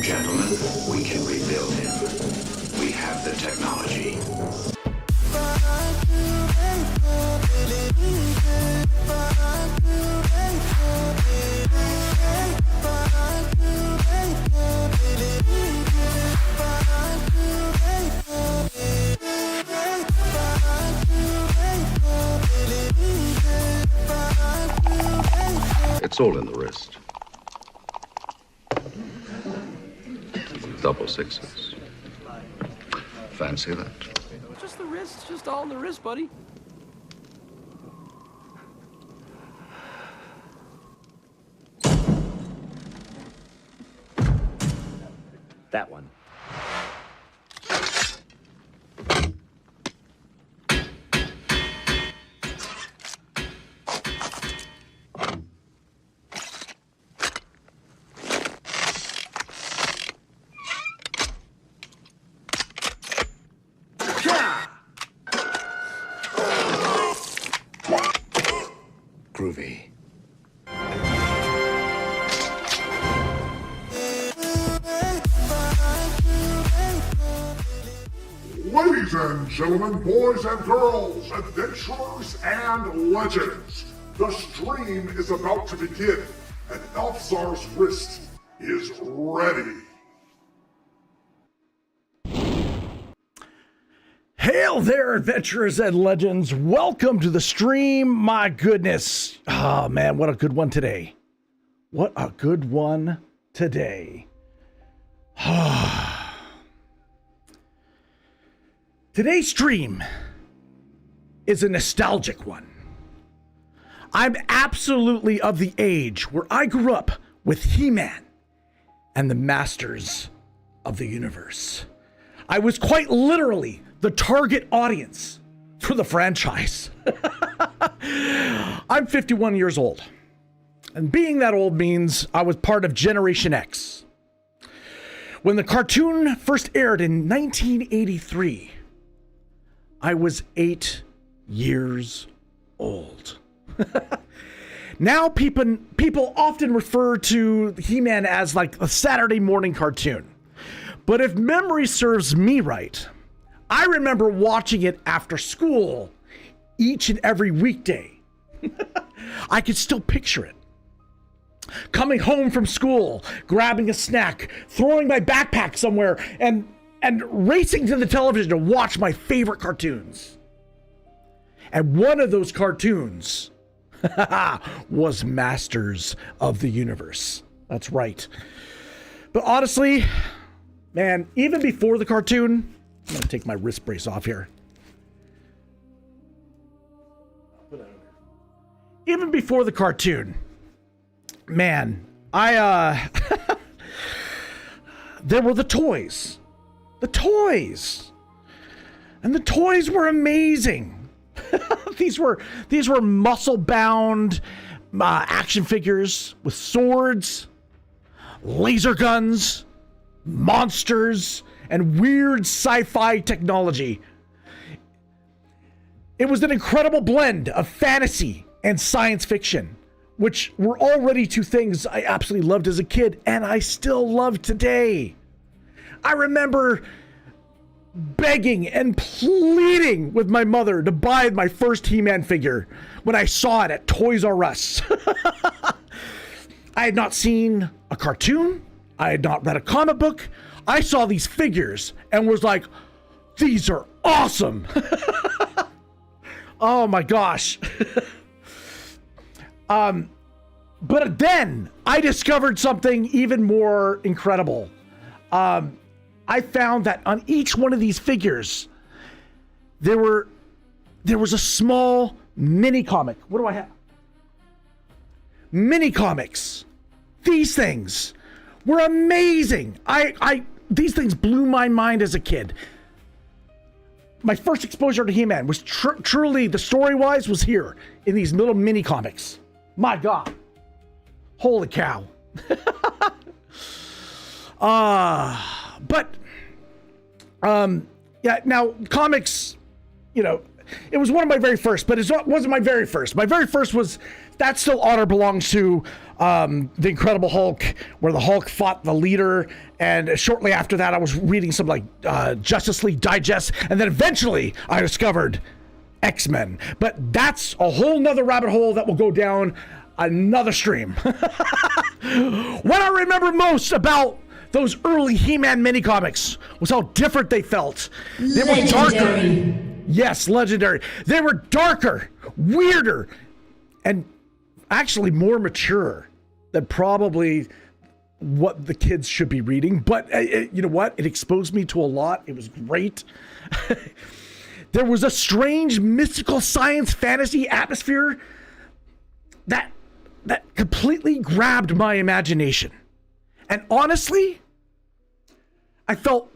Gentlemen, we can rebuild him. We have the technology. It's all in the wrist. Double sixes. Fancy that? Just the wrist. It's just all in the wrist, buddy. That one. Groovy. Ladies and gentlemen, boys and girls, adventurers and legends, the stream is about to begin, and ELFSAR's wrist is ready. Hail there, adventurers and legends. Welcome to the stream. My goodness. Oh, man, what a good one today. What a good one today. Today's stream is a nostalgic one. I'm absolutely of the age where I grew up with He-Man and the Masters of the Universe. I was quite literally the target audience for the franchise. I'm 51 years old. And being that old means I was part of Generation X. When the cartoon first aired in 1983, I was 8 years old. Now people often refer to He-Man as like a Saturday morning cartoon. But if memory serves me right, I remember watching it after school each and every weekday. I could still picture it. Coming home from school, grabbing a snack, throwing my backpack somewhere, and racing to the television to watch my favorite cartoons. And one of those cartoons was Masters of the Universe. That's right. But honestly, man, even before the cartoon, I'm gonna take my wrist brace off here. Even before the cartoon, man, there were the toys. The toys. And the toys were amazing. These were muscle-bound action figures with swords, laser guns, monsters, and weird sci-fi technology. It was an incredible blend of fantasy and science fiction, which were already two things I absolutely loved as a kid, and I still love today. I remember begging and pleading with my mother to buy my first He-Man figure when I saw it at Toys R Us. I had not seen a cartoon. I had not read a comic book. I saw these figures and was like, these are awesome. Oh my gosh. But then I discovered something even more incredible. I found that on each one of these figures, there was a small mini comic. What do I have? Mini comics. These things were amazing. These things blew my mind as a kid. My first exposure to He-Man was truly, the story-wise, was here in these little mini comics. My God. Holy cow. Yeah, now comics, you know, it was one of my very first, but it wasn't my very first. My very first was, that still honor belongs to The Incredible Hulk, where the Hulk fought the leader, and shortly after that I was reading some like Justice League Digest, and then eventually I discovered X-Men. But that's a whole nother rabbit hole that will go down another stream. What I remember most about those early He-Man mini-comics was how different they felt. They were darker. Yes, legendary. They were darker, weirder, and actually more mature than probably what the kids should be reading. But you know what? It exposed me to a lot. It was great. There was a strange mystical science fantasy atmosphere that completely grabbed my imagination. And honestly, it felt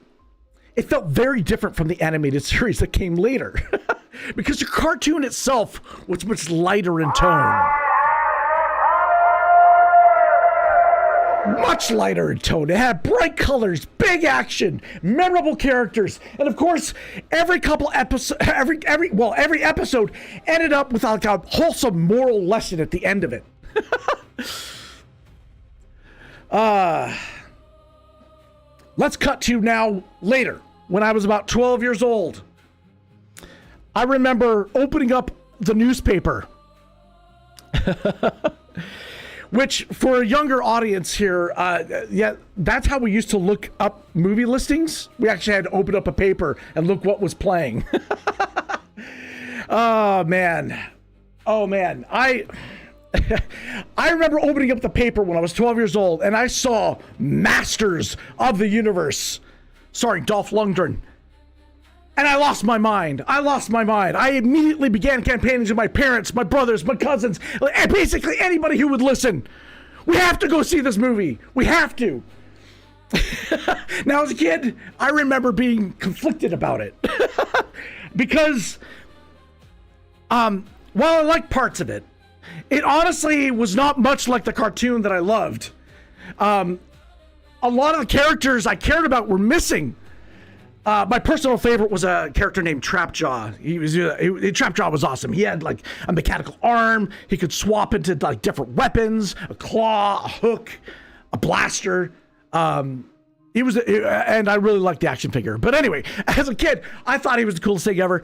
very different from the animated series that came later. Because the cartoon itself was much lighter in tone. Much lighter in tone. It had bright colors, big action, memorable characters, and of course, every episode ended up with like a wholesome moral lesson at the end of it. Let's cut to now later, when I was about 12 years old. I remember opening up the newspaper. Which, for a younger audience here, yeah, that's how we used to look up movie listings. We actually had to open up a paper and look what was playing. Oh, man. I remember opening up the paper when I was 12 years old, and I saw Masters of the Universe, starring Dolph Lundgren. And I lost my mind. I immediately began campaigning to my parents, my brothers, my cousins, and basically anybody who would listen. We have to go see this movie. We have to. Now, as a kid, I remember being conflicted about it. Because, while I liked parts of it, it honestly was not much like the cartoon that I loved. A lot of the characters I cared about were missing. My personal favorite was a character named Trapjaw. Trapjaw was awesome. He had like a mechanical arm. He could swap into like different weapons, a claw, a hook, a blaster. And I really liked the action figure. But anyway, as a kid, I thought he was the coolest thing ever.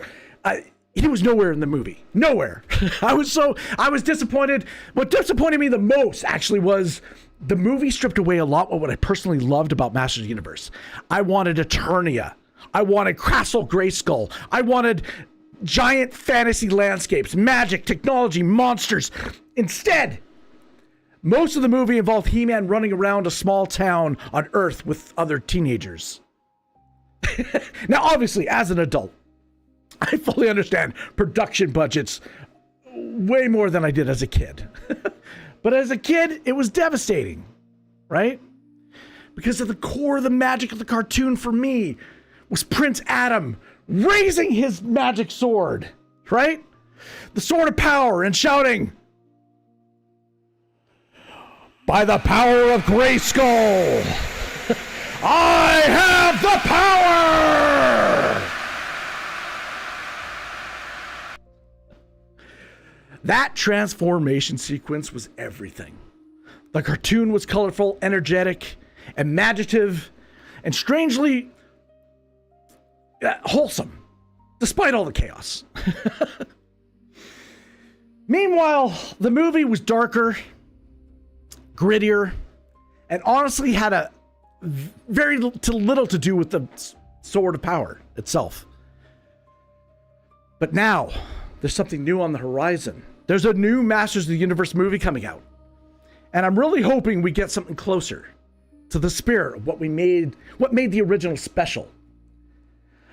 He was nowhere in the movie. Nowhere. I was disappointed. What disappointed me the most actually was the movie stripped away a lot of what I personally loved about Masters of the Universe. I wanted Eternia. I wanted Castle Grayskull. I wanted giant fantasy landscapes, magic, technology, monsters. Instead, most of the movie involved He-Man running around a small town on Earth with other teenagers. Now, obviously, as an adult, I fully understand production budgets way more than I did as a kid. But as a kid, it was devastating, right? Because at the core of the magic of the cartoon for me was Prince Adam raising his magic sword, right? The sword of power, and shouting, "By the power of Grayskull, I have the power!" That transformation sequence was everything. The cartoon was colorful, energetic, imaginative, and strangely wholesome, despite all the chaos. Meanwhile, the movie was darker, grittier, and honestly had a very little to do with the Sword of Power itself. But now, there's something new on the horizon. There's a new Masters of the Universe movie coming out. And I'm really hoping we get something closer to the spirit of what made the original special.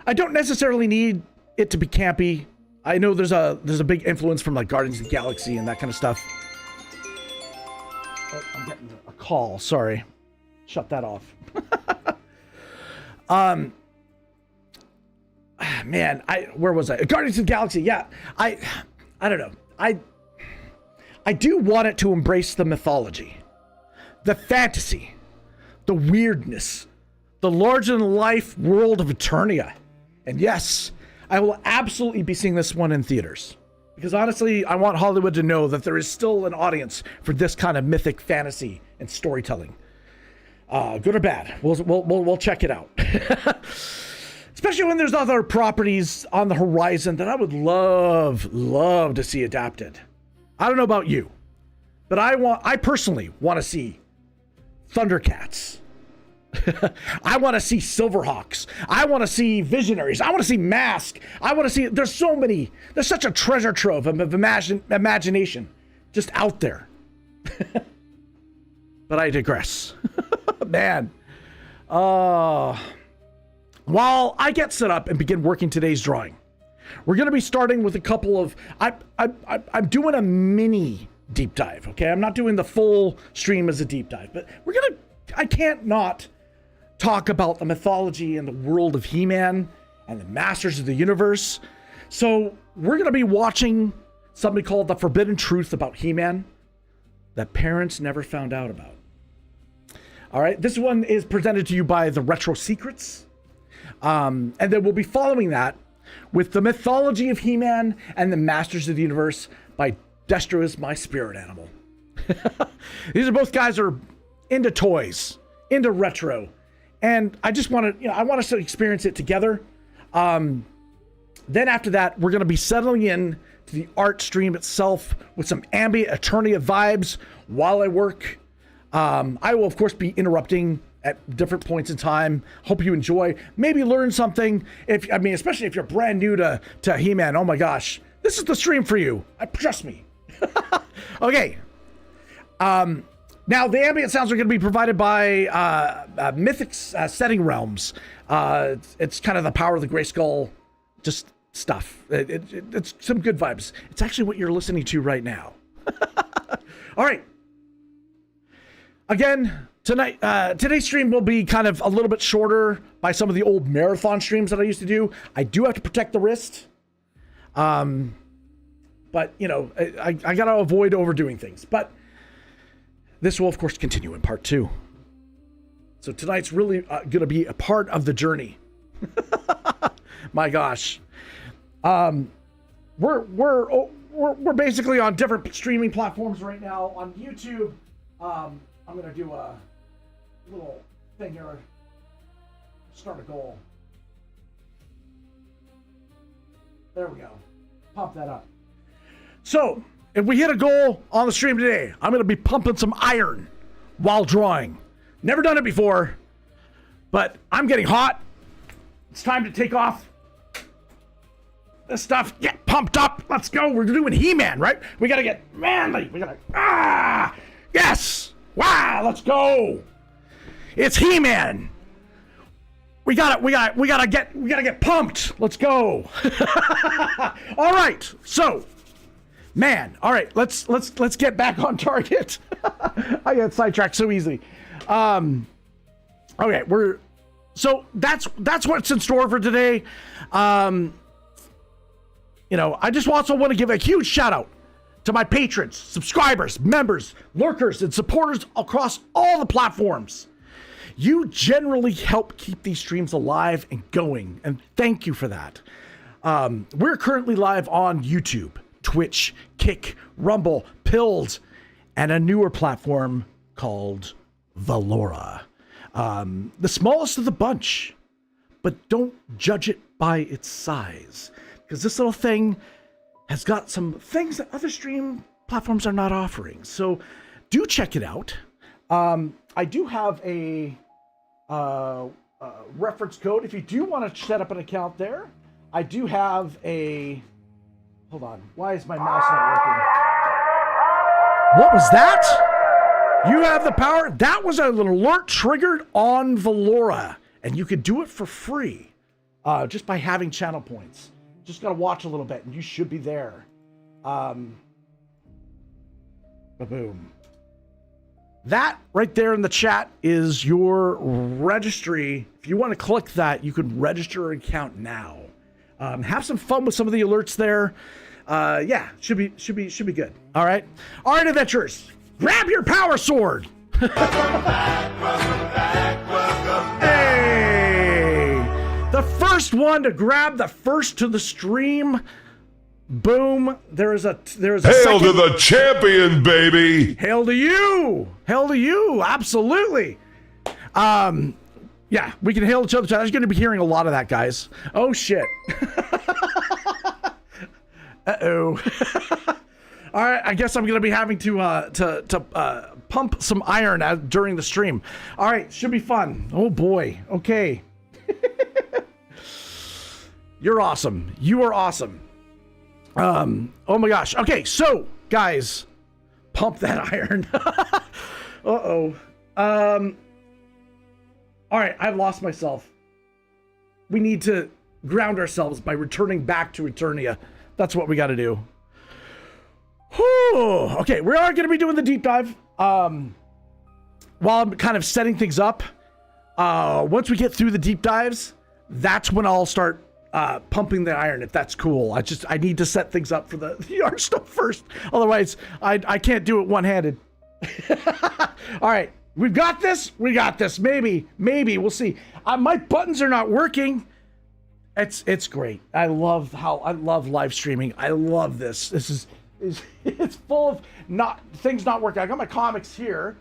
I don't necessarily need it to be campy. I know there's a big influence from like Guardians of the Galaxy and that kind of stuff. Oh, I'm getting a call. Sorry. Shut that off. Man, where was I? Guardians of the Galaxy. Yeah. I don't know. I do want it to embrace the mythology, the fantasy, the weirdness, the larger-than-life world of Eternia. And yes, I will absolutely be seeing this one in theaters. Because honestly, I want Hollywood to know that there is still an audience for this kind of mythic fantasy and storytelling. Good or bad, we'll check it out. Especially when there's other properties on the horizon that I would love to see adapted. I don't know about you, but I personally want to see Thundercats. I want to see Silverhawks. I want to see Visionaries. I want to see Mask. I want to see, there's such a treasure trove of imagination just out there. But I digress. Man. While I get set up and begin working today's drawing, we're going to be starting with a couple of, I'm doing a mini deep dive, okay? I'm not doing the full stream as a deep dive, but I can't not talk about the mythology and the world of He-Man and the Masters of the Universe. So we're going to be watching something called The Forbidden Truth about He-Man that parents never found out about. All right, this one is presented to you by the Retro Secrets. And then we'll be following that with The Mythology of He-Man and the Masters of the Universe by Destro is My Spirit Animal. These are both guys who are into toys, into retro. And I just want to, I want us to experience it together. Then after that, we're going to be settling in to the art stream itself with some ambient Eternia vibes while I work. I will, of course, be interrupting at different points in time. Hope you enjoy. Maybe learn something. Especially if you're brand new to He-Man. Oh my gosh, this is the stream for you. Trust me. Okay. Now, the ambient sounds are going to be provided by MythicStringsRealms. It's kind of the power of the Grayskull, just stuff. It's some good vibes. It's actually what you're listening to right now. All right. Again, today's stream will be kind of a little bit shorter by some of the old marathon streams that I used to do. I do have to protect the wrist. But, I got to avoid overdoing things. But this will, of course, continue in part 2. So tonight's really going to be a part of the journey. My gosh. We're basically on different streaming platforms right now. On YouTube, I'm going to do a little thing here. Start a goal. There we go. Pop that up. So, if we hit a goal on the stream today, I'm going to be pumping some iron while drawing. Never done it before, but I'm getting hot. It's time to take off this stuff. Get pumped up. Let's go. We're doing He-Man, right? We got to get manly. We got to, yes. Wow, let's go. It's He-Man. We gotta get pumped. Let's go. All right. So, man, all right, let's get back on target. I got sidetracked so easily. Okay, so that's what's in store for today. I just also want to give a huge shout out to my patrons, subscribers, members, lurkers, and supporters across all the platforms. You generally help keep these streams alive and going, and thank you for that. We're currently live on YouTube, Twitch, Kick, Rumble, Pilled, and a newer platform called Valora. The smallest of the bunch, but don't judge it by its size, because this little thing has got some things that other stream platforms are not offering. So do check it out. I do have a reference code if you do want to set up an account there. I do have a... Hold on. Why is my mouse not working? What was that? You have the power. That was an alert triggered on Valora, and you could do it for free just by having channel points. Just got to watch a little bit, and you should be there. Boom. That right there in the chat is your registry. If you want to click that, you can register an account now. Have some fun with some of the alerts there. Yeah, should be good. All right, adventurers, grab your power sword. Welcome back. Hey, the first first one to grab the first to the stream. Boom. There's a Hail second. to the champion, baby! Hail to you. Hail to you. Absolutely. Yeah, we can hail each other. I'm going to be hearing a lot of that, guys. Oh, shit. Uh-oh. All right, I guess I'm going to be having to pump some iron during the stream. All right, should be fun. Oh, boy. Okay. You're awesome. You are awesome. Oh, my gosh. Okay, so, guys, pump that iron. Uh-oh. All right, I've lost myself. We need to ground ourselves by returning back to Eternia. That's what we got to do. Whew. Okay, we are going to be doing the deep dive. While I'm kind of setting things up, once we get through the deep dives, that's when I'll start pumping the iron, if that's cool. I need to set things up for the art stuff first. Otherwise, I can't do it one-handed. All right. We've got this. We got this. Maybe. We'll see. My buttons are not working. It's great. I love live streaming. I love this. This is it's full of things not working. I got my comics here.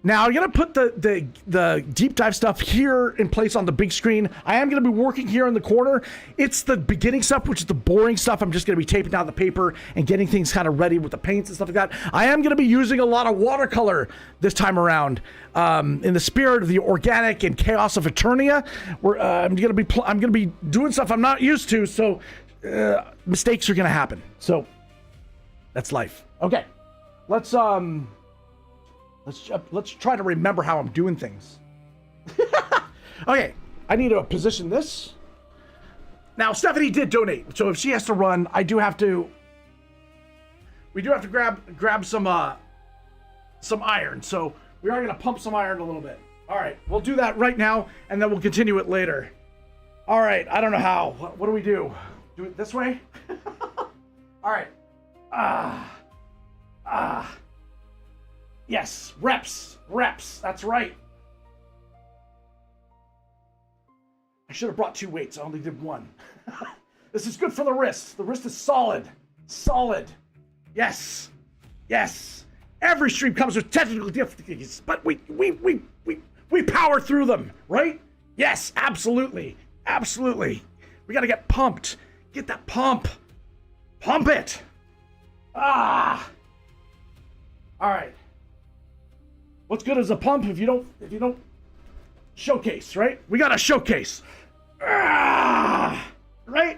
Now I'm gonna put the deep dive stuff here in place on the big screen. I am gonna be working here in the corner. It's the beginning stuff, which is the boring stuff. I'm just gonna be taping down the paper and getting things kind of ready with the paints and stuff like that. I am gonna be using a lot of watercolor this time around, in the spirit of the organic and chaos of Eternia. I'm gonna be doing stuff I'm not used to, so mistakes are gonna happen. So that's life. Okay, let's try to remember how I'm doing things. Okay, I need to position this. Now, Stephanie did donate, so if she has to run, we do have to grab some iron. So we are gonna pump some iron a little bit. All right, we'll do that right now, and then we'll continue it later. All right, I don't know how. What do we do? Do it this way? All right. Yes, reps, that's right. I should have brought 2 weights, I only did 1. This is good for the wrist. The wrist is solid. Yes. Every stream comes with technical difficulties, but we power through them, right? Yes, absolutely. We gotta get pumped. Get that pump. Pump it. All right. What's good as a pump if you don't showcase, right? We got to showcase. Right?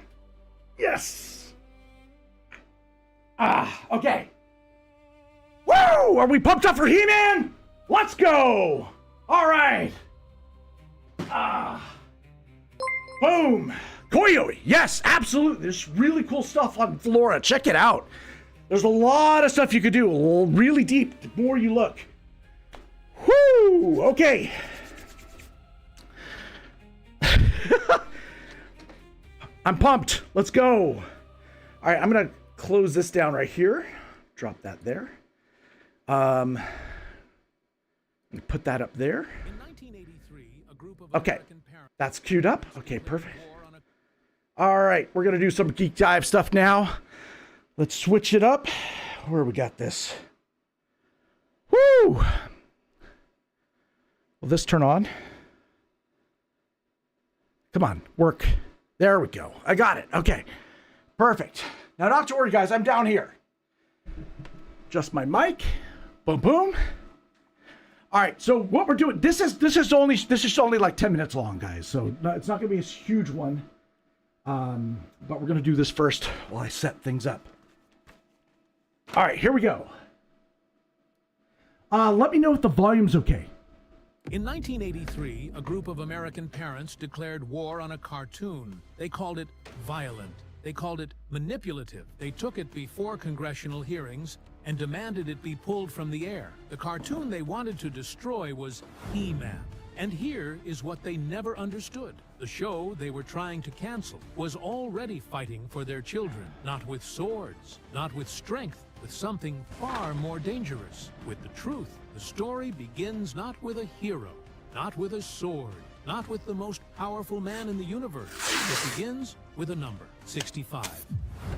Yes. Okay. Woo! Are we pumped up for He-Man? Let's go. All right. Boom. Koyoi. Yes, absolutely. There's really cool stuff on Flora. Check it out. There's a lot of stuff you could do. Really deep. The more you look. Whoo! Okay. I'm pumped. Let's go. All right, I'm gonna close this down right here. Drop that there. Put that up there. In 1983, a group of Okay, American parents that's queued up. Okay, perfect. All right, we're gonna do some Geek Dive stuff now. Let's switch it up. Where we got this? Woo! Will this turn on? Come on, work. There we go. I got it. Okay, perfect. Now, not to worry, guys. I'm down here. Just my mic. Boom, boom. All right. So what we're doing? This is only like 10 minutes long, guys. So it's not going to be a huge one. But we're going to do this first while I set things up. All right. Here we go. Let me know if the volume's okay. In 1983, a group of American parents declared war on a cartoon. They called it violent. They called it manipulative. They took it before congressional hearings and demanded it be pulled from the air. The cartoon they wanted to destroy was He-Man. And here is what they never understood. The show they were trying to cancel was already fighting for their children, not with swords, not with strength, with something far more dangerous, with the truth. The story begins not with a hero, not with a sword, not with the most powerful man in the universe. It begins with a number, 65.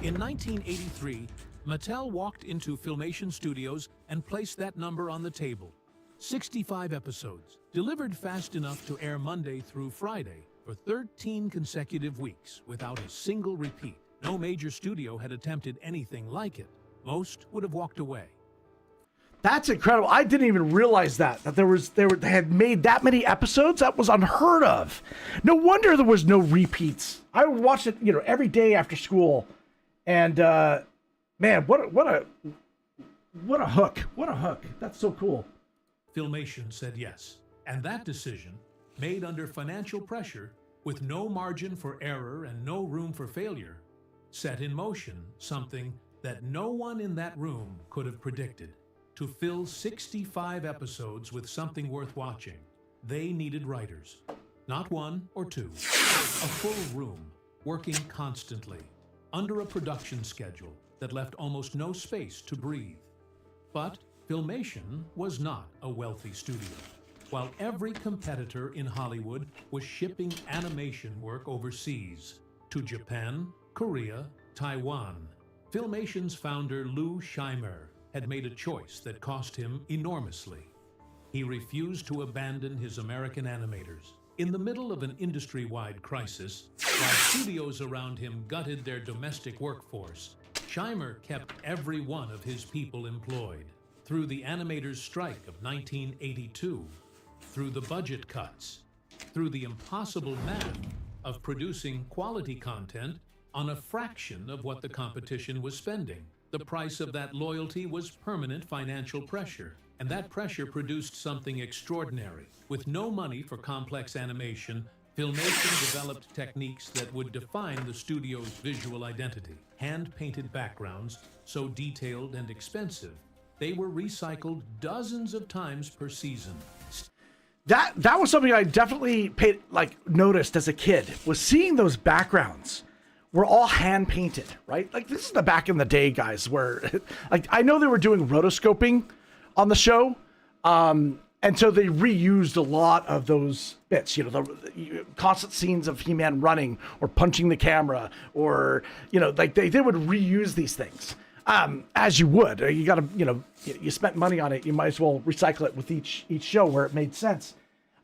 In 1983, Mattel walked into Filmation Studios and placed that number on the table. 65 episodes, delivered fast enough to air Monday through Friday for 13 consecutive weeks without a single repeat. No major studio had attempted anything like it. Most would have walked away. That's incredible. I didn't even realize that they had made that many episodes. That was unheard of. No wonder there was no repeats. I would watch it, every day after school. And man, what a hook. What a hook. That's so cool. Filmation said yes. And that decision, made under financial pressure, with no margin for error and no room for failure, set in motion something that no one in that room could have predicted. To fill 65 episodes with something worth watching, they needed writers. Not one or two. A full room, working constantly, under a production schedule that left almost no space to breathe. But Filmation was not a wealthy studio. While every competitor in Hollywood was shipping animation work overseas, to Japan, Korea, Taiwan, Filmation's founder Lou Scheimer had made a choice that cost him enormously. He refused to abandon his American animators. In the middle of an industry-wide crisis, while studios around him gutted their domestic workforce, Scheimer kept every one of his people employed. Through the animators' strike of 1982, through the budget cuts, through the impossible math of producing quality content on a fraction of what the competition was spending. The price of that loyalty was permanent financial pressure, and that pressure produced something extraordinary. With no money for complex animation, Filmation developed techniques that would define the studio's visual identity. Hand-painted backgrounds, so detailed and expensive, they were recycled dozens of times per season. That was something I definitely noticed as a kid, was seeing those backgrounds were all hand painted, right? Like, this is the back in the day, guys, where I know they were doing rotoscoping on the show. And so they reused a lot of those bits, the constant scenes of He-Man running or punching the camera, or, they would reuse these things. As you would. You got to, you spent money on it, you might as well recycle it with each show where it made sense.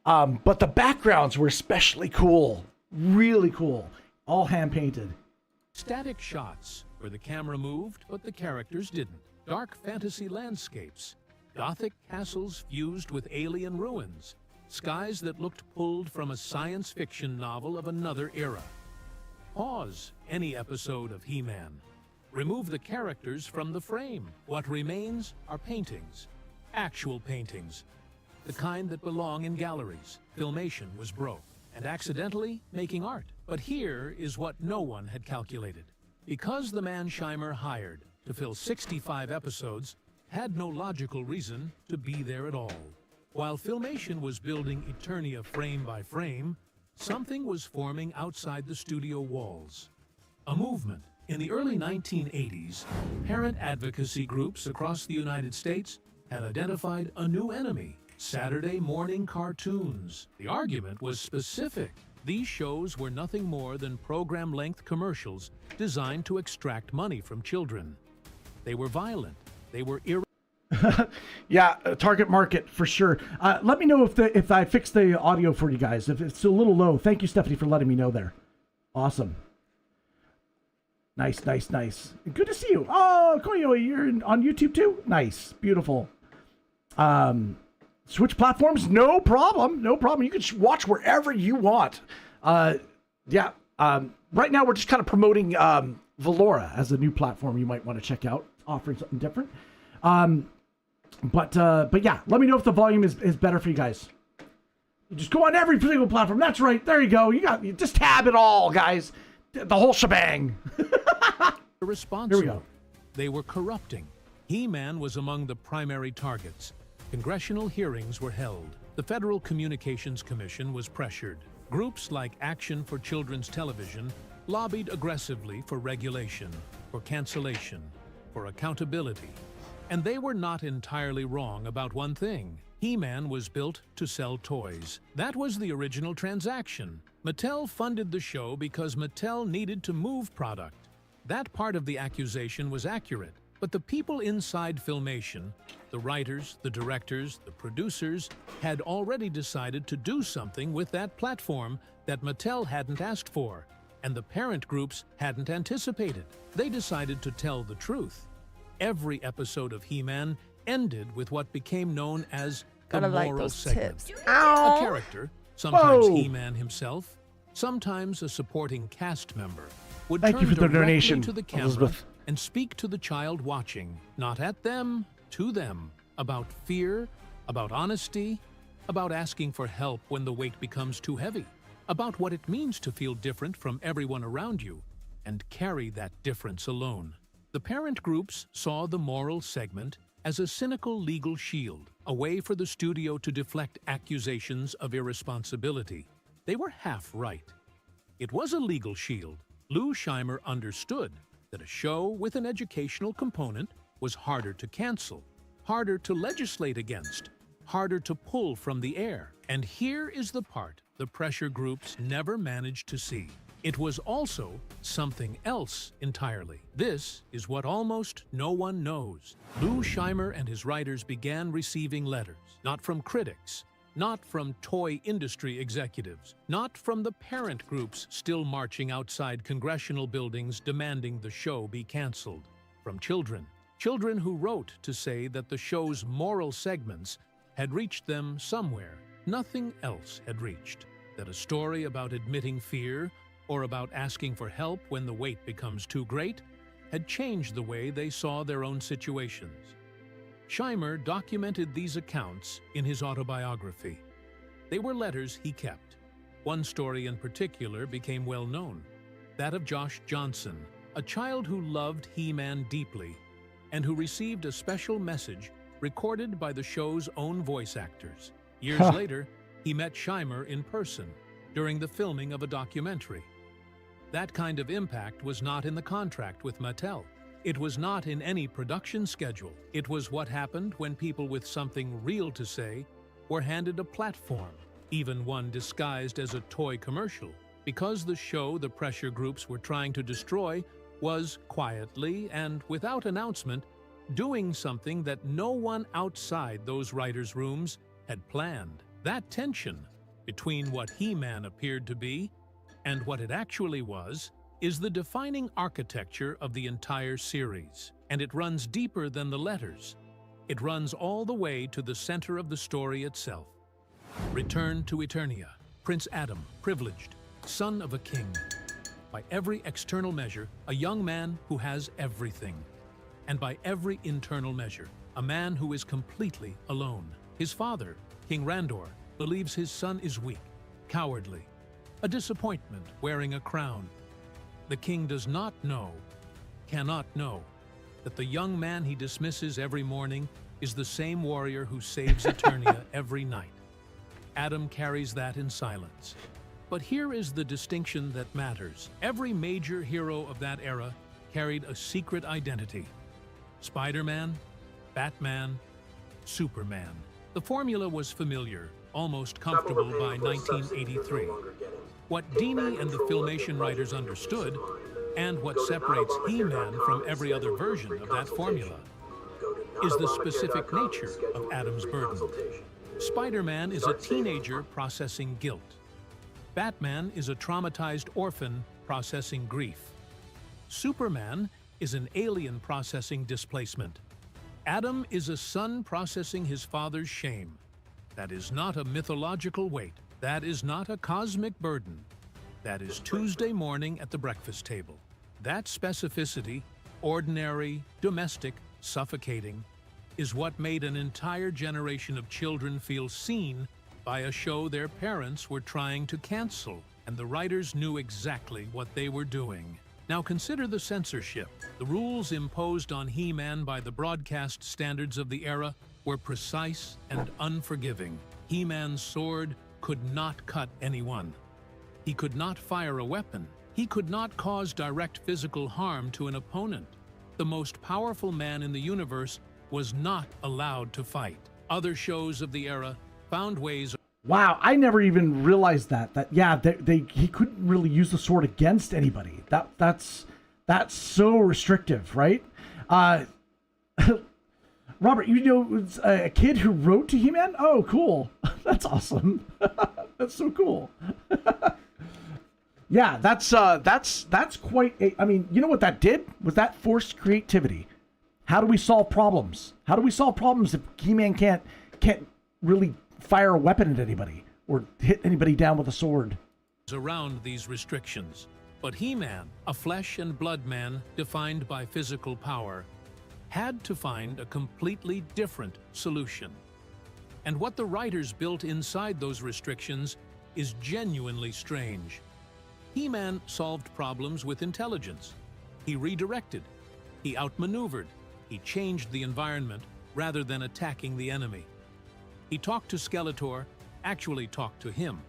But the backgrounds were especially cool, really cool, all hand painted. Static shots where the camera moved, but the characters didn't. Dark fantasy landscapes, Gothic castles fused with alien ruins, skies that looked pulled from a science fiction novel of another era. Pause any episode of He-Man. Remove the characters from the frame. What remains are paintings, actual paintings, the kind that belong in galleries. Filmation was broke and accidentally making art. But here is what no one had calculated. Because the man Scheimer hired to fill 65 episodes had no logical reason to be there at all. While Filmation was building Eternia frame by frame, something was forming outside the studio walls. A movement. In the early 1980s, parent advocacy groups across the United States had identified a new enemy: Saturday morning cartoons. The argument was specific. These shows were nothing more than program-length commercials designed to extract money from children. They were violent. They were Yeah, target market for sure. Let me know if I fixed the audio for you guys. If it's a little low. Thank you, Stephanie, for letting me know there. Awesome. Nice. Good to see you. Oh, Koyo, you're on YouTube too? Nice. Beautiful. Switch platforms? No problem. You can watch wherever you want. Right now we're just kind of promoting Valora as a new platform you might want to check out, offering something different. But yeah, let me know if the volume is better for you guys. You just go on every single platform. That's right. There you go. You just tab it all, guys. The whole shebang. Irresponsible. Here we go. They were corrupting. He-Man was among the primary targets. Congressional hearings were held. The Federal Communications Commission was pressured. Groups like Action for Children's Television lobbied aggressively for regulation, for cancellation, for accountability. And they were not entirely wrong about one thing. He-Man was built to sell toys. That was the original transaction. Mattel funded the show because Mattel needed to move product. That part of the accusation was accurate, but the people inside Filmation, the writers, the directors, the producers, had already decided to do something with that platform that Mattel hadn't asked for, and the parent groups hadn't anticipated. They decided to tell the truth. Every episode of He-Man ended with what became known as the Gotta like moral those segment. tips. A Ow! character, sometimes Whoa. He-Man himself, sometimes a supporting cast member, would Thank you turn for the directly donation, to the camera Elizabeth. and speak to the child watching, not at them, to them, about fear, about honesty, about asking for help when the weight becomes too heavy, about what it means to feel different from everyone around you and carry that difference alone. The parent groups saw the moral segment as a cynical legal shield, a way for the studio to deflect accusations of irresponsibility. They were half right. It was a legal shield. Lou Scheimer understood that a show with an educational component was harder to cancel, harder to legislate against, harder to pull from the air. And here is the part the pressure groups never managed to see. It was also something else entirely. This is what almost no one knows. Lou Scheimer and his writers began receiving letters, not from critics, not from toy industry executives, not from the parent groups still marching outside congressional buildings demanding the show be canceled, from children. Children who wrote to say that the show's moral segments had reached them somewhere nothing else had reached. That a story about admitting fear or about asking for help when the weight becomes too great had changed the way they saw their own situations. Scheimer documented these accounts in his autobiography. They were letters he kept. One story in particular became well known, that of Josh Johnson, a child who loved He-Man deeply and who received a special message recorded by the show's own voice actors. Years later, he met Scheimer in person during the filming of a documentary. That kind of impact was not in the contract with Mattel. It was not in any production schedule. It was what happened when people with something real to say were handed a platform, even one disguised as a toy commercial, because the show the pressure groups were trying to destroy was quietly and without announcement doing something that no one outside those writers' rooms had planned. That tension between what He-Man appeared to be and what it actually was is the defining architecture of the entire series, and it runs deeper than the letters. It runs all the way to the center of the story itself. Return to Eternia. Prince Adam, privileged, son of a king. By every external measure, a young man who has everything. And by every internal measure, a man who is completely alone. His father, King Randor, believes his son is weak, cowardly, a disappointment wearing a crown. The king does not know, cannot know, that the young man he dismisses every morning is the same warrior who saves Eternia every night. Adam carries that in silence. But here is the distinction that matters. Every major hero of that era carried a secret identity. Spider-Man, Batman, Superman. The formula was familiar, almost comfortable by 1983. What Dini and the Filmation writers understood, and what separates He-Man from every other version of that formula, is the specific nature of Adam's burden. Spider-Man is a teenager processing guilt. Batman is a traumatized orphan processing grief. Superman is an alien processing displacement. Adam is a son processing his father's shame. That is not a mythological weight. That is not a cosmic burden. That is Tuesday morning at the breakfast table. That specificity, ordinary, domestic, suffocating, is what made an entire generation of children feel seen by a show their parents were trying to cancel, and the writers knew exactly what they were doing. Now consider the censorship. The rules imposed on He-Man by the broadcast standards of the era were precise and unforgiving. He-Man's sword could not cut anyone. He could not fire a weapon. He could not cause direct physical harm to an opponent. The most powerful man in the universe was not allowed to fight. Other shows of the era found ways. Wow, I never even realized that. He couldn't really use the sword against anybody. That's so restrictive, right? Robert, you know a kid who wrote to He-Man? Oh, cool. That's awesome. That's so cool. Yeah, that's quite a, I mean, you know what that did? Was that forced creativity. How do we solve problems? How do we solve problems if He-Man can't really fire a weapon at anybody or hit anybody down with a sword? Around these restrictions. But He-Man, a flesh and blood man defined by physical power, had to find a completely different solution. And what the writers built inside those restrictions is genuinely strange. He-Man solved problems with intelligence. He redirected. He outmaneuvered. He changed the environment rather than attacking the enemy. He talked to Skeletor, actually talked to him,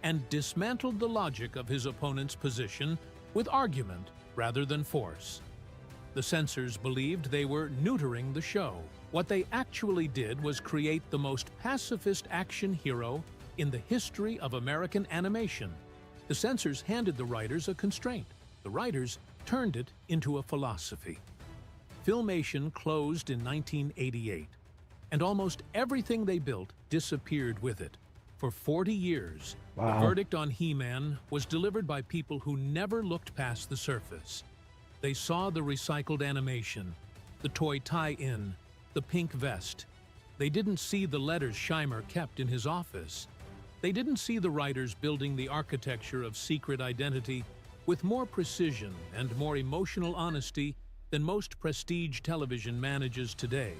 and dismantled the logic of his opponent's position with argument rather than force. The censors believed they were neutering the show. What they actually did was create the most pacifist action hero in the history of American animation. The censors handed the writers a constraint. The writers turned it into a philosophy. Filmation closed in 1988, and almost everything they built disappeared with it. For 40 years, Wow. The verdict on He-Man was delivered by people who never looked past the surface. They saw the recycled animation, the toy tie-in, the pink vest. They didn't see the letters Scheimer kept in his office. They didn't see the writers building the architecture of secret identity with more precision and more emotional honesty than most prestige television manages today.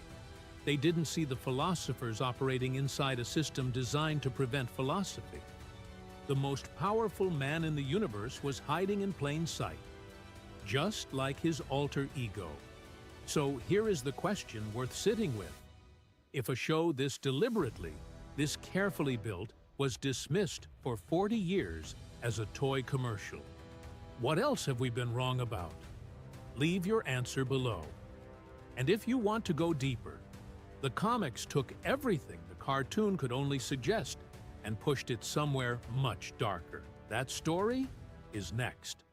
They didn't see the philosophers operating inside a system designed to prevent philosophy. The most powerful man in the universe was hiding in plain sight, just like his alter ego. So here is the question worth sitting with. If a show this deliberately, this carefully built, was dismissed for 40 years as a toy commercial, what else have we been wrong about? Leave your answer below. And if you want to go deeper, the comics took everything the cartoon could only suggest and pushed it somewhere much darker. That story is next.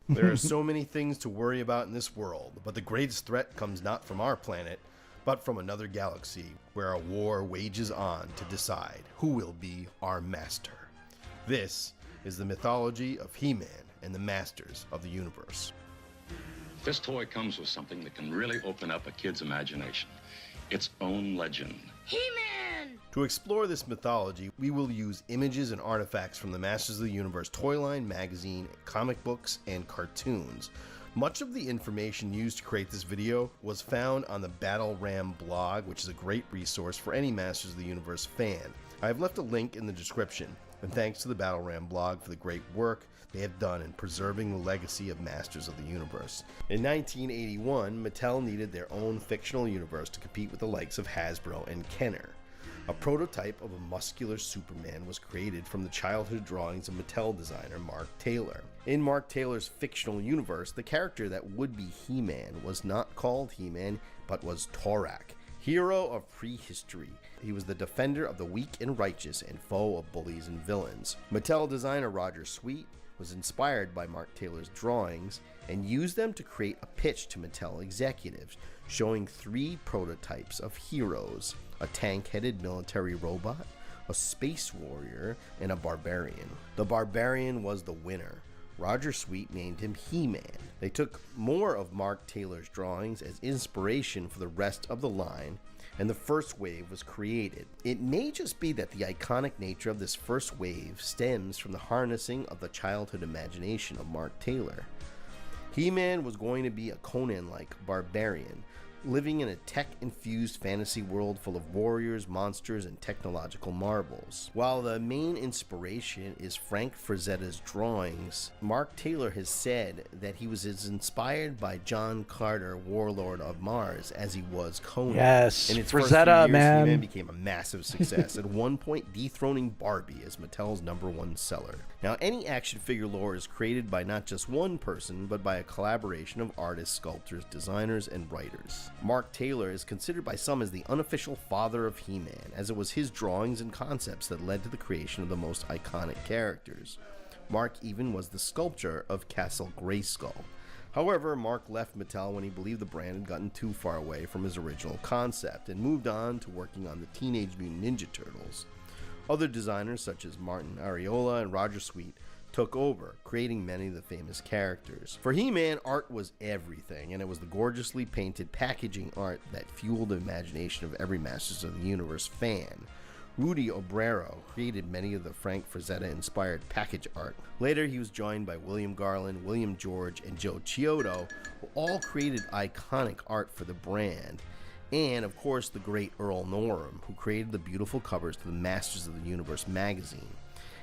There are so many things to worry about in this world, but the greatest threat comes not from our planet, but from another galaxy where a war wages on to decide who will be our master. This is the mythology of He-Man and the Masters of the Universe. This toy comes with something that can really open up a kid's imagination. Its own legend. He-Man! To explore this mythology, we will use images and artifacts from the Masters of the Universe toy line, magazine, comic books, and cartoons. Much of the information used to create this video was found on the POWERRRR blog, which is a great resource for any Masters of the Universe fan. I have left a link in the description, and thanks to the POWERRRR blog for the great work they have done in preserving the legacy of Masters of the Universe. In 1981, Mattel needed their own fictional universe to compete with the likes of Hasbro and Kenner. A prototype of a muscular Superman was created from the childhood drawings of Mattel designer Mark Taylor. In Mark Taylor's fictional universe, the character that would be He-Man was not called He-Man, but was Torak, hero of prehistory. He was the defender of the weak and righteous and foe of bullies and villains. Mattel designer Roger Sweet was inspired by Mark Taylor's drawings and used them to create a pitch to Mattel executives, showing 3 prototypes of heroes: a tank-headed military robot, a space warrior, and a barbarian. The barbarian was the winner. Roger Sweet named him He-Man. They took more of Mark Taylor's drawings as inspiration for the rest of the line, and the first wave was created. It may just be that the iconic nature of this first wave stems from the harnessing of the childhood imagination of Mark Taylor. He-Man was going to be a Conan-like barbarian, living in a tech-infused fantasy world full of warriors, monsters, and technological marvels. While the main inspiration is Frank Frazetta's drawings, Mark Taylor has said that he was as inspired by John Carter, Warlord of Mars, as he was Conan. Yes, in its Frazetta, first few years, man. He-Man became a massive success, at one point dethroning Barbie as Mattel's #1 seller. Now, any action figure lore is created by not just one person, but by a collaboration of artists, sculptors, designers, and writers. Mark Taylor is considered by some as the unofficial father of He-Man, as it was his drawings and concepts that led to the creation of the most iconic characters. Mark even was the sculptor of Castle Grayskull. However, Mark left Mattel when he believed the brand had gotten too far away from his original concept and moved on to working on the Teenage Mutant Ninja Turtles. Other designers such as Martin Ariola and Roger Sweet took over, creating many of the famous characters. For He-Man, art was everything, and it was the gorgeously painted packaging art that fueled the imagination of every Masters of the Universe fan. Rudy Obrero created many of the Frank Frazetta-inspired package art. Later, he was joined by William Garland, William George, and Joe Chiodo, who all created iconic art for the brand. And, of course, the great Earl Norem, who created the beautiful covers to the Masters of the Universe magazine.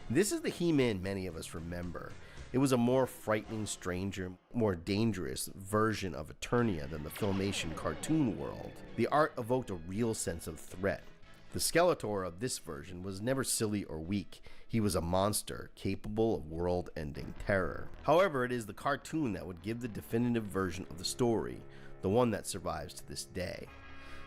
This is the He-Man many of us remember. It was a more frightening, stranger, more dangerous version of Eternia than the Filmation cartoon world. The art evoked a real sense of threat. The Skeletor of this version was never silly or weak. He was a monster, capable of world-ending terror. However, it is the cartoon that would give the definitive version of the story, the one that survives to this day.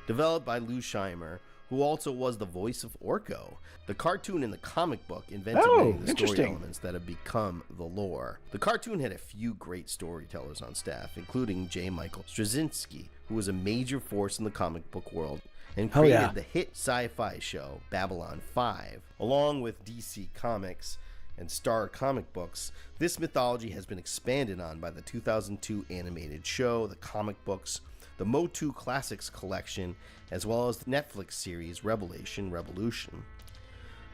Developed by Lou Scheimer, who also was the voice of Orko, the cartoon in the comic book invented many of the story elements that have become the lore. The cartoon had a few great storytellers on staff, including J. Michael Straczynski, who was a major force in the comic book world and created the hit sci-fi show Babylon 5. Along with DC Comics and Star Comic Books, this mythology has been expanded on by the 2002 animated show, the comic books, the MOTU Classics collection, as well as the Netflix series Revolution.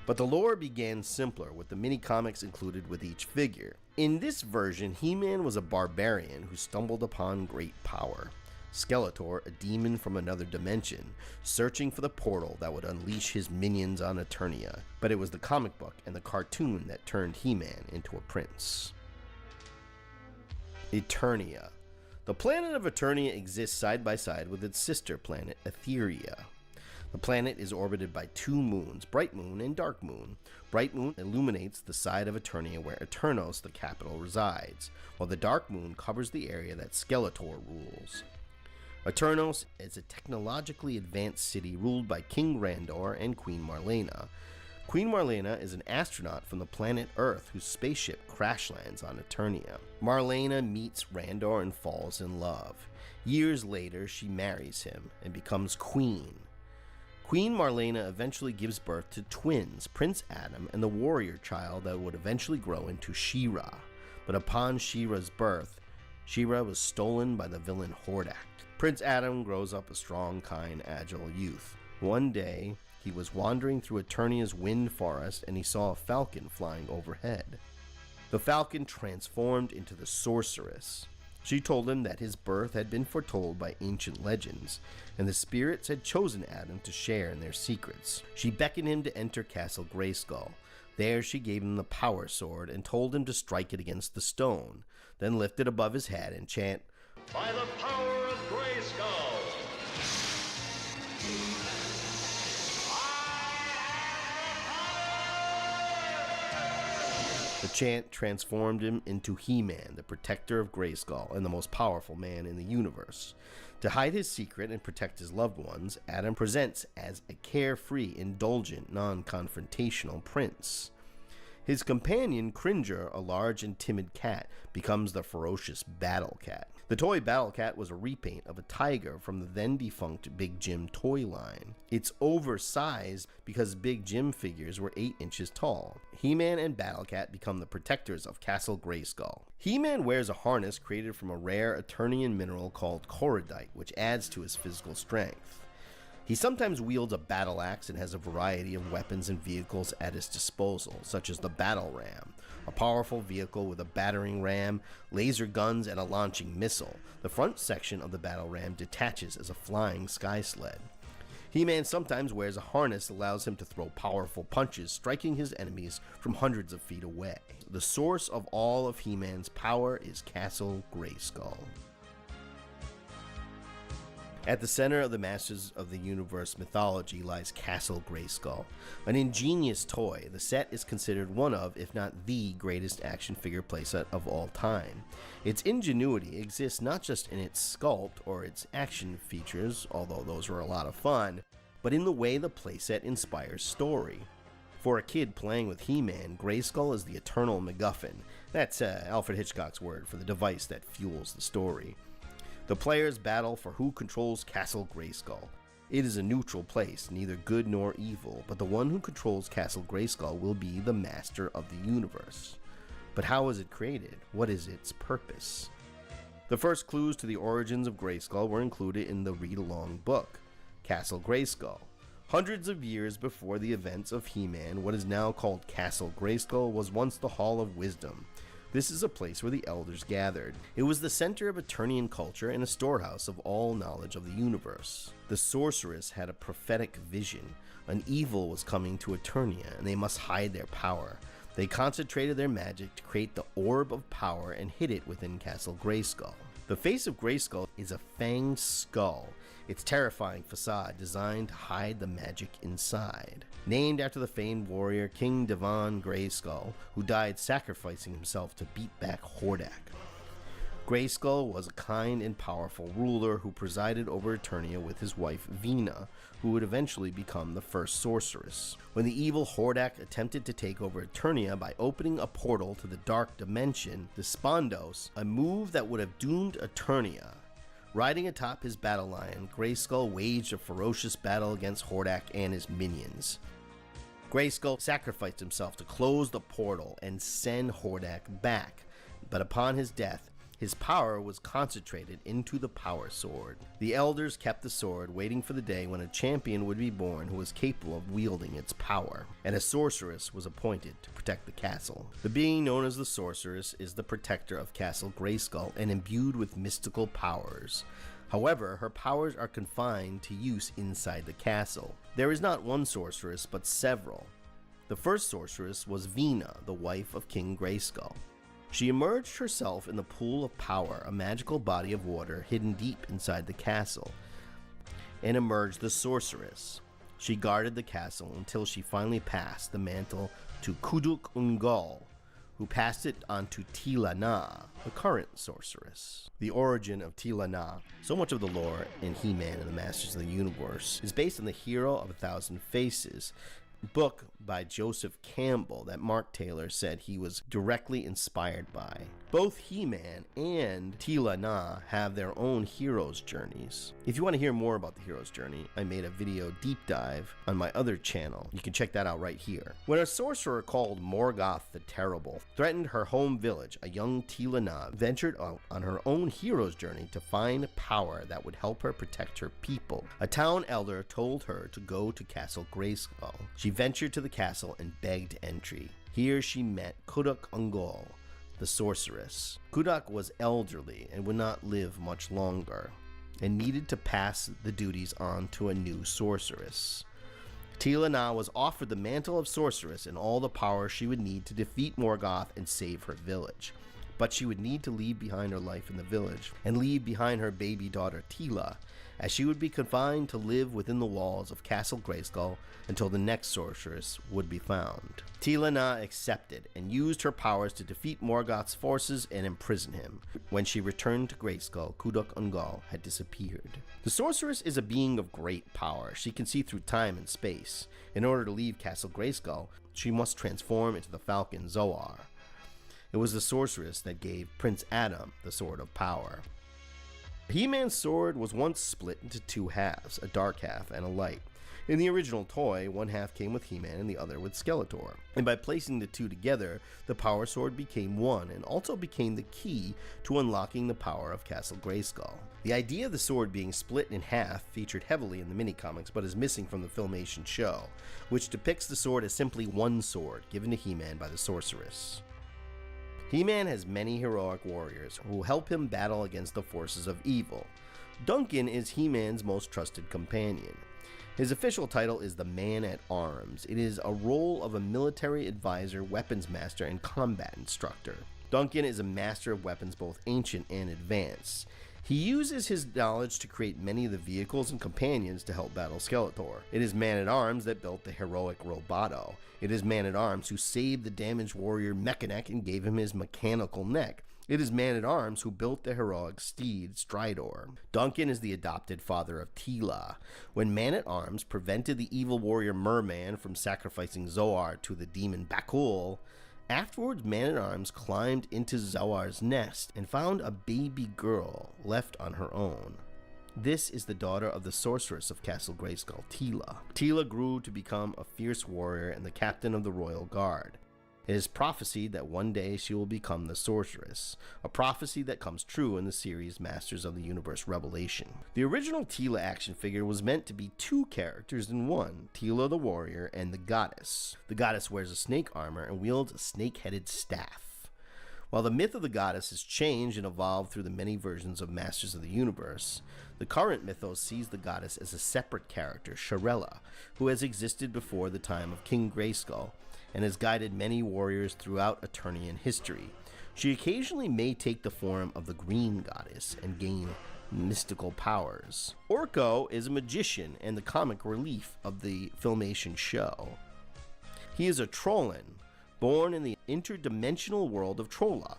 But the lore began simpler, with the mini-comics included with each figure. In this version, He-Man was a barbarian who stumbled upon great power. Skeletor, a demon from another dimension, searching for the portal that would unleash his minions on Eternia. But it was the comic book and the cartoon that turned He-Man into a prince. Eternia. The planet of Eternia exists side by side with its sister planet, Etheria. The planet is orbited by two moons, Bright Moon and Dark Moon. Bright Moon illuminates the side of Eternia where Eternos, the capital, resides, while the Dark Moon covers the area that Skeletor rules. Eternos is a technologically advanced city ruled by King Randor and Queen Marlena. Queen Marlena is an astronaut from the planet Earth whose spaceship crash lands on Eternia. Marlena meets Randor and falls in love. Years later, she marries him and becomes queen. Queen Marlena eventually gives birth to twins, Prince Adam and the warrior child that would eventually grow into She-Ra. But upon She-Ra's birth, She-Ra was stolen by the villain Hordak. Prince Adam grows up a strong, kind, agile youth. One day, he was wandering through Eternia's wind forest and he saw a falcon flying overhead. The falcon transformed into the sorceress. She told him that his birth had been foretold by ancient legends, and the spirits had chosen Adam to share in their secrets. She beckoned him to enter Castle Grayskull. There she gave him the power sword and told him to strike it against the stone, then lift it above his head and chant, "By the power of Grayskull!" The chant transformed him into He-Man, the protector of Grayskull and the most powerful man in the universe. To hide his secret and protect his loved ones, Adam presents as a carefree, indulgent, non-confrontational prince. His companion, Cringer, a large and timid cat, becomes the ferocious Battle Cat. The toy Battle Cat was a repaint of a tiger from the then-defunct Big Jim toy line. It's oversized because Big Jim figures were 8 inches tall. He-Man and Battle Cat become the protectors of Castle Grayskull. He-Man wears a harness created from a rare Eternian mineral called Korodite, which adds to his physical strength. He sometimes wields a battle axe and has a variety of weapons and vehicles at his disposal, such as the Battle Ram, a powerful vehicle with a battering ram, laser guns, and a launching missile. The front section of the Battle Ram detaches as a flying sky sled. He-Man sometimes wears a harness that allows him to throw powerful punches, striking his enemies from hundreds of feet away. The source of all of He-Man's power is Castle Grayskull. At the center of the Masters of the Universe mythology lies Castle Grayskull. An ingenious toy, the set is considered one of, if not the greatest action figure playset of all time. Its ingenuity exists not just in its sculpt or its action features, although those were a lot of fun, but in the way the playset inspires story. For a kid playing with He-Man, Grayskull is the eternal MacGuffin. That's Alfred Hitchcock's word for the device that fuels the story. The players battle for who controls Castle Grayskull. It is a neutral place, neither good nor evil, but the one who controls Castle Grayskull will be the master of the universe. But how is it created? What is its purpose? The first clues to the origins of Grayskull were included in the read-along book, Castle Grayskull. Hundreds of years before the events of He-Man, what is now called Castle Grayskull was once the Hall of Wisdom. This is a place where the elders gathered. It was the center of Eternian culture and a storehouse of all knowledge of the universe. The sorceress had a prophetic vision. An evil was coming to Eternia, and they must hide their power. They concentrated their magic to create the Orb of Power and hid it within Castle Grayskull. The face of Grayskull is a fanged skull, its terrifying facade designed to hide the magic inside. Named after the famed warrior King Devon Grayskull, who died sacrificing himself to beat back Hordak. Grayskull was a kind and powerful ruler who presided over Eternia with his wife Vina, who would eventually become the first sorceress. When the evil Hordak attempted to take over Eternia by opening a portal to the dark dimension, the Spondos, a move that would have doomed Eternia. Riding atop his battle lion, Grayskull waged a ferocious battle against Hordak and his minions. Grayskull sacrificed himself to close the portal and send Hordak back, but upon his death, his power was concentrated into the Power Sword. The elders kept the sword, waiting for the day when a champion would be born who was capable of wielding its power, and a sorceress was appointed to protect the castle. The being known as the sorceress is the protector of Castle Grayskull and imbued with mystical powers. However, her powers are confined to use inside the castle. There is not one sorceress, but several. The first sorceress was Vina, the wife of King Grayskull. She immersed herself in the Pool of Power, a magical body of water hidden deep inside the castle, and emerged the sorceress. She guarded the castle until she finally passed the mantle to Kuduk Ungol, who passed it on to Tila Na, the current sorceress. The origin of Tila Na. So much of the lore in He-Man and the Masters of the Universe is based on the Hero of a Thousand Faces, book by Joseph Campbell that Mark Taylor said he was directly inspired by. Both He-Man and Tila Na have their own hero's journeys. If you want to hear more about the hero's journey, I made a video deep dive on my other channel. You can check that out right here. When a sorcerer called Morgoth the Terrible threatened her home village, a young Tila Na ventured on her own hero's journey to find power that would help her protect her people. A town elder told her to go to Castle Grayskull. She ventured to the castle and begged entry. Here she met Kuduk Ungol, the sorceress. Kuduk was elderly and would not live much longer, and needed to pass the duties on to a new sorceress. Tila Na was offered the mantle of sorceress and all the power she would need to defeat Morgoth and save her village. But she would need to leave behind her life in the village, and leave behind her baby daughter Tila, as she would be confined to live within the walls of Castle Grayskull until the next sorceress would be found. Tila Na accepted and used her powers to defeat Morgoth's forces and imprison him. When she returned to Grayskull, Kuduk Ungol had disappeared. The sorceress is a being of great power. She can see through time and space. In order to leave Castle Grayskull, she must transform into the Falcon Zoar. It was the sorceress that gave Prince Adam the Sword of Power. He-Man's sword was once split into two halves, a dark half and a light. In the original toy, one half came with He-Man and the other with Skeletor. And by placing the two together, the Power Sword became one and also became the key to unlocking the power of Castle Grayskull. The idea of the sword being split in half featured heavily in the mini-comics but is missing from the Filmation show, which depicts the sword as simply one sword given to He-Man by the sorceress. He-Man has many heroic warriors who help him battle against the forces of evil. Duncan is He-Man's most trusted companion. His official title is the Man-at-Arms. It is a role of a military advisor, weapons master, and combat instructor. Duncan is a master of weapons both ancient and advanced. He uses his knowledge to create many of the vehicles and companions to help battle Skeletor. It is Man-at-Arms that built the heroic Roboto. It is Man-at-Arms who saved the damaged warrior Mechanic and gave him his mechanical neck. It is Man-at-Arms who built the heroic steed Stridor. Duncan is the adopted father of Teela. When Man-at-Arms prevented the evil warrior Merman from sacrificing Zoar to the demon Bakul, afterwards Man-at-Arms climbed into Zoar's nest and found a baby girl left on her own. This is the daughter of the sorceress of Castle Grayskull, Teela. Teela grew to become a fierce warrior and the captain of the Royal Guard. It is prophesied that one day she will become the sorceress, a prophecy that comes true in the series Masters of the Universe Revelation. The original Teela action figure was meant to be two characters in one, Teela the warrior and the goddess. The goddess wears a snake armor and wields a snake-headed staff. While the myth of the goddess has changed and evolved through the many versions of Masters of the Universe, the current mythos sees the goddess as a separate character, Sharella, who has existed before the time of King Grayskull, and has guided many warriors throughout Eternian history. She occasionally may take the form of the Green Goddess and gain mystical powers. Orko is a magician and the comic relief of the Filmation show. He is a Trollin, born in the interdimensional world of Trolla,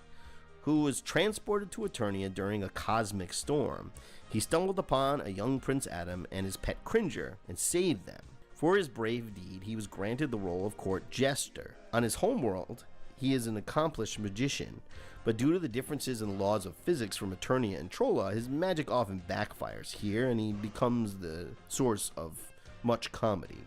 who was transported to Eternia during a cosmic storm. He stumbled upon a young Prince Adam and his pet Cringer and saved them. For his brave deed, he was granted the role of court jester. On his homeworld, he is an accomplished magician, but due to the differences in laws of physics from Eternia and Trolla, his magic often backfires here, and he becomes the source of much comedy.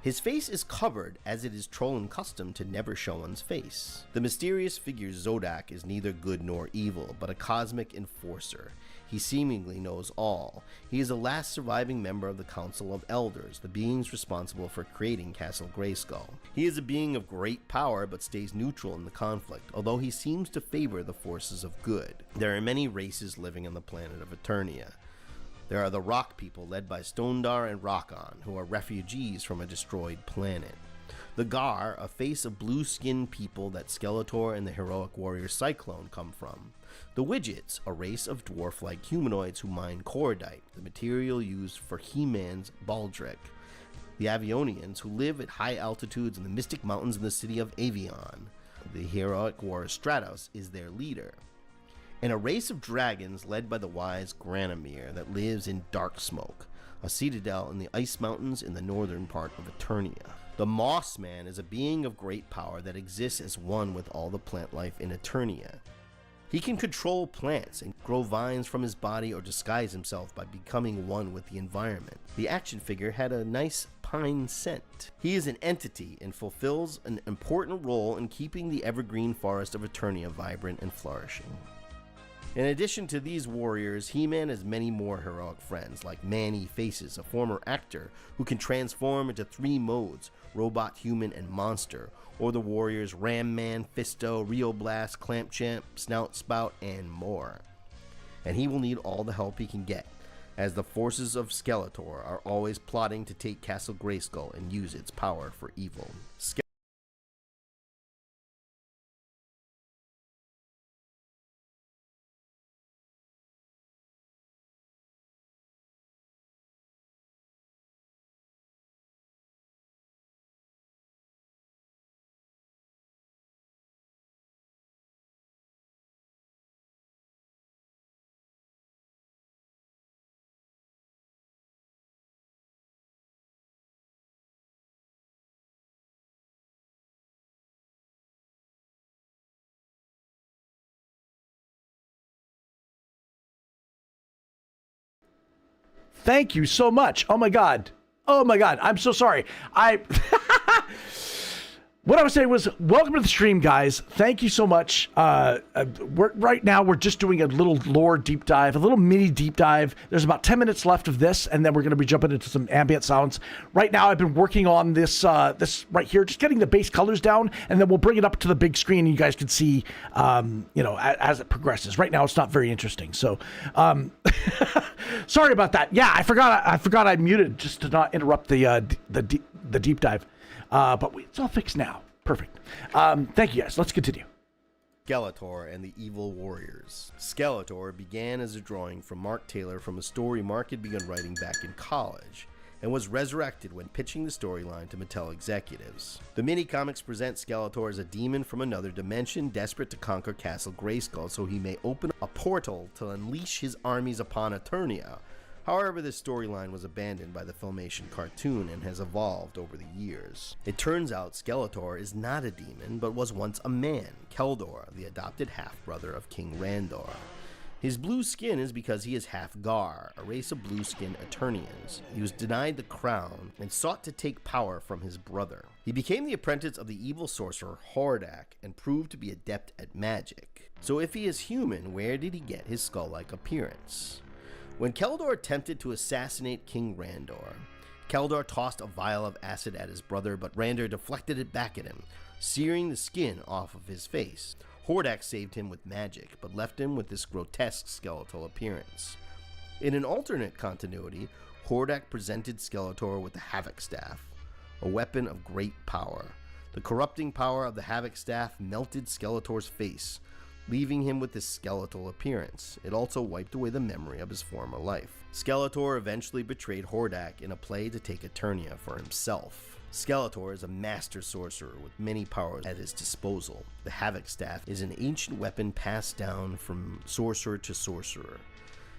His face is covered, as it is Trollin custom to never show one's face. The mysterious figure Zodak is neither good nor evil, but a cosmic enforcer. He seemingly knows all. He is the last surviving member of the Council of Elders, the beings responsible for creating Castle Grayskull. He is a being of great power, but stays neutral in the conflict, although he seems to favor the forces of good. There are many races living on the planet of Eternia. There are the Rock People, led by Stondar and Rockon, who are refugees from a destroyed planet. The Gar, a face of blue-skinned people that Skeletor and the heroic warrior Cyclone come from. The Widgets, a race of dwarf-like humanoids who mine cordite, the material used for He-Man's Baldric. The Avionians, who live at high altitudes in the mystic mountains in the city of Avion. The heroic warrior Stratos is their leader. And a race of dragons led by the wise Granomir that lives in Darksmoke, a citadel in the ice mountains in the northern part of Eternia. The Mossman is a being of great power that exists as one with all the plant life in Eternia. He can control plants and grow vines from his body or disguise himself by becoming one with the environment. The action figure had a nice pine scent. He is an entity and fulfills an important role in keeping the evergreen forest of Eternia vibrant and flourishing. In addition to these warriors, He-Man has many more heroic friends, like Manny Faces, a former actor who can transform into 3 modes, robot, human, and monster, or the warriors Ram Man, Fisto, Rio Blast, Clamp Champ, Snout Spout, and more. And he will need all the help he can get, as the forces of Skeletor are always plotting to take Castle Grayskull and use its power for evil. Thank you so much. Oh my God. Oh my God. I'm so sorry. What I was saying was, welcome to the stream, guys. Thank you so much. Right now, we're just doing a little lore deep dive, a little mini deep dive. There's about 10 minutes left of this, and then we're going to be jumping into some ambient sounds. Right now, I've been working on this right here, just getting the base colors down, and then we'll bring it up to the big screen, and you guys can see, as it progresses. Right now, it's not very interesting. So, sorry about that. Yeah, I forgot I muted just to not interrupt the deep dive. But it's all fixed now. Perfect. Thank you, guys. Let's continue. Skeletor and the Evil Warriors. Skeletor began as a drawing from Mark Taylor from a story Mark had begun writing back in college, and was resurrected when pitching the storyline to Mattel executives. The mini-comics present Skeletor as a demon from another dimension, desperate to conquer Castle Grayskull so he may open a portal to unleash his armies upon Eternia. However, this storyline was abandoned by the Filmation cartoon and has evolved over the years. It turns out Skeletor is not a demon, but was once a man, Keldor, the adopted half-brother of King Randor. His blue skin is because he is half Gar, a race of blue-skinned Eternians. He was denied the crown and sought to take power from his brother. He became the apprentice of the evil sorcerer Hordak and proved to be adept at magic. So if he is human, where did he get his skull-like appearance? When Keldor attempted to assassinate King Randor, Keldor tossed a vial of acid at his brother, but Randor deflected it back at him, searing the skin off of his face. Hordak saved him with magic, but left him with this grotesque skeletal appearance. In an alternate continuity, Hordak presented Skeletor with the Havoc Staff, a weapon of great power. The corrupting power of the Havoc Staff melted Skeletor's face, leaving him with this skeletal appearance. It also wiped away the memory of his former life. Skeletor eventually betrayed Hordak in a play to take Eternia for himself. Skeletor is a master sorcerer with many powers at his disposal. The Havoc Staff is an ancient weapon passed down from sorcerer to sorcerer.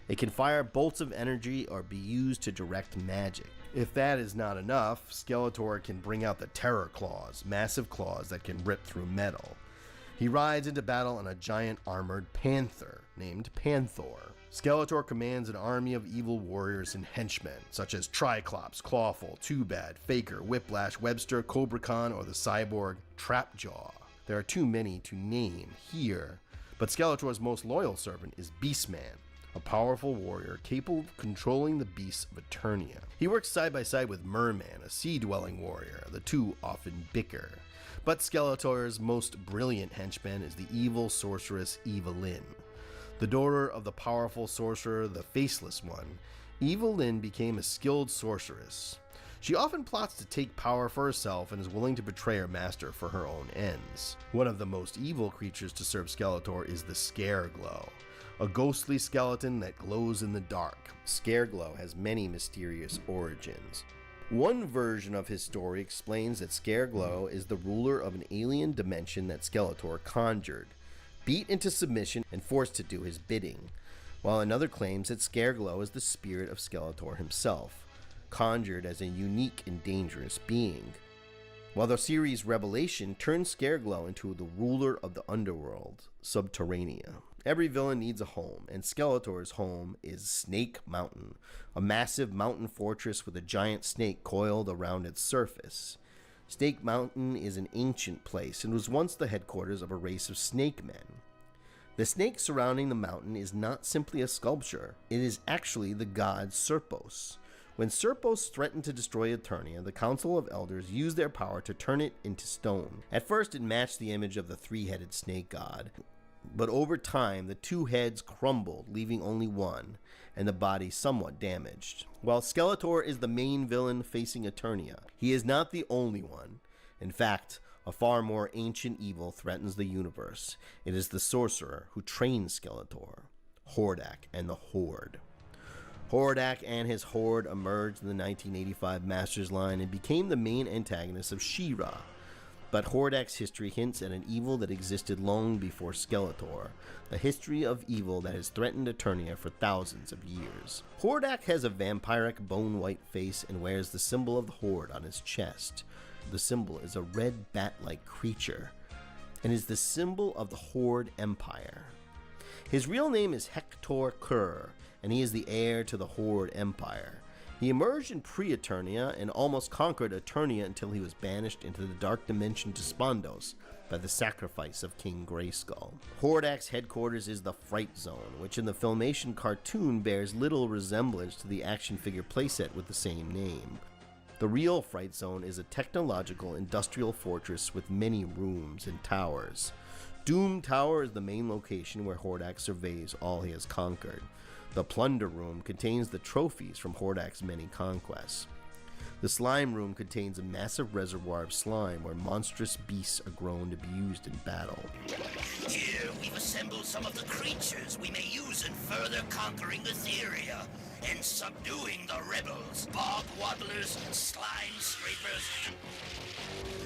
It can fire bolts of energy or be used to direct magic. If that is not enough, Skeletor can bring out the Terror Claws, massive claws that can rip through metal. He rides into battle on a giant armored panther named Panthor. Skeletor commands an army of evil warriors and henchmen, such as Triclops, Clawful, Too Bad, Faker, Whiplash, Webster, Cobracon, or the cyborg Trapjaw. There are too many to name here, but Skeletor's most loyal servant is Beastman, a powerful warrior capable of controlling the beasts of Eternia. He works side by side with Merman, a sea-dwelling warrior. The two often bicker. But Skeletor's most brilliant henchman is the evil sorceress Evelyn. The daughter of the powerful sorcerer, the Faceless One, Evelyn became a skilled sorceress. She often plots to take power for herself and is willing to betray her master for her own ends. One of the most evil creatures to serve Skeletor is the Scareglow, a ghostly skeleton that glows in the dark. Scareglow has many mysterious origins. One version of his story explains that Scareglow is the ruler of an alien dimension that Skeletor conjured, beat into submission and forced to do his bidding, while another claims that Scareglow is the spirit of Skeletor himself, conjured as a unique and dangerous being. While the series Revelation turns Scareglow into the ruler of the underworld, Subterranea. Every villain needs a home, and Skeletor's home is Snake Mountain, a massive mountain fortress with a giant snake coiled around its surface. Snake Mountain is an ancient place and was once the headquarters of a race of snake men. The snake surrounding the mountain is not simply a sculpture, it is actually the god Serpos. When Serpos threatened to destroy Eternia, the Council of Elders used their power to turn it into stone. At first it matched the image of the three-headed snake god, but over time the two heads crumbled, leaving only one, and the body somewhat damaged. While Skeletor is the main villain facing Eternia, he is not the only one. In fact, a far more ancient evil threatens the universe. It is the sorcerer who trained Skeletor, Hordak and the Horde. Hordak and his Horde emerged in the 1985 Masters line and became the main antagonists of She-Ra. But Hordak's history hints at an evil that existed long before Skeletor, a history of evil that has threatened Eternia for thousands of years. Hordak has a vampiric bone-white face and wears the symbol of the Horde on his chest. The symbol is a red bat-like creature, and is the symbol of the Horde Empire. His real name is Hector Kerr, and he is the heir to the Horde Empire. He emerged in pre-Eternia and almost conquered Eternia until he was banished into the dark dimension Despondos by the sacrifice of King Grayskull. Hordak's headquarters is the Fright Zone, which in the Filmation cartoon bears little resemblance to the action figure playset with the same name. The real Fright Zone is a technological industrial fortress with many rooms and towers. Doom Tower is the main location where Hordak surveys all he has conquered. The Plunder Room contains the trophies from Hordak's many conquests. The slime room contains a massive reservoir of slime where monstrous beasts are grown to be used in battle. Here we've assembled some of the creatures we may use in further conquering Etheria and subduing the rebels, bog waddlers, slime scrapers,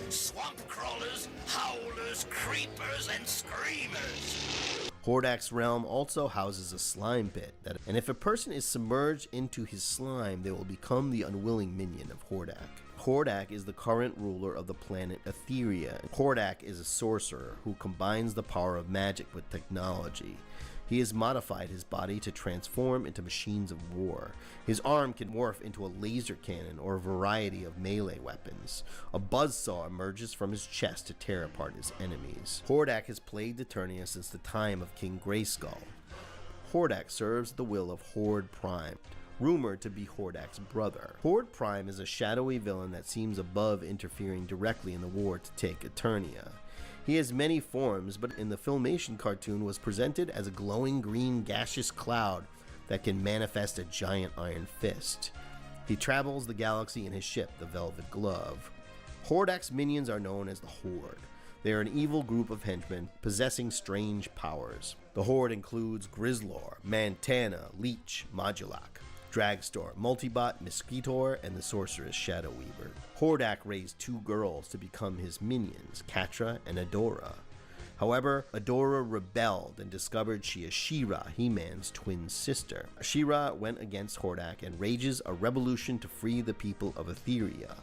swamp crawlers, howlers, creepers, and screamers. Hordak's realm also houses a slime pit, and if a person is submerged into his slime, they will become the unwilling minion of Hordak. Hordak is the current ruler of the planet Etheria. Hordak is a sorcerer who combines the power of magic with technology. He has modified his body to transform into machines of war. His arm can morph into a laser cannon or a variety of melee weapons. A buzzsaw emerges from his chest to tear apart his enemies. Hordak has plagued Eternia since the time of King Grayskull. Hordak serves the will of Horde Prime, rumored to be Hordak's brother. Horde Prime is a shadowy villain that seems above interfering directly in the war to take Eternia. He has many forms, but in the Filmation cartoon was presented as a glowing green gaseous cloud that can manifest a giant iron fist. He travels the galaxy in his ship, the Velvet Glove. Hordak's minions are known as the Horde. They are an evil group of henchmen possessing strange powers. The Horde includes Grizzlor, Mantana, Leech, Modulak, Dragstore, Multibot, Mosquitor, and the sorceress Shadow Weaver. Hordak raised two girls to become his minions, Catra and Adora. However, Adora rebelled and discovered she is She-Ra, He-Man's twin sister. She-Ra went against Hordak and rages a revolution to free the people of Etheria.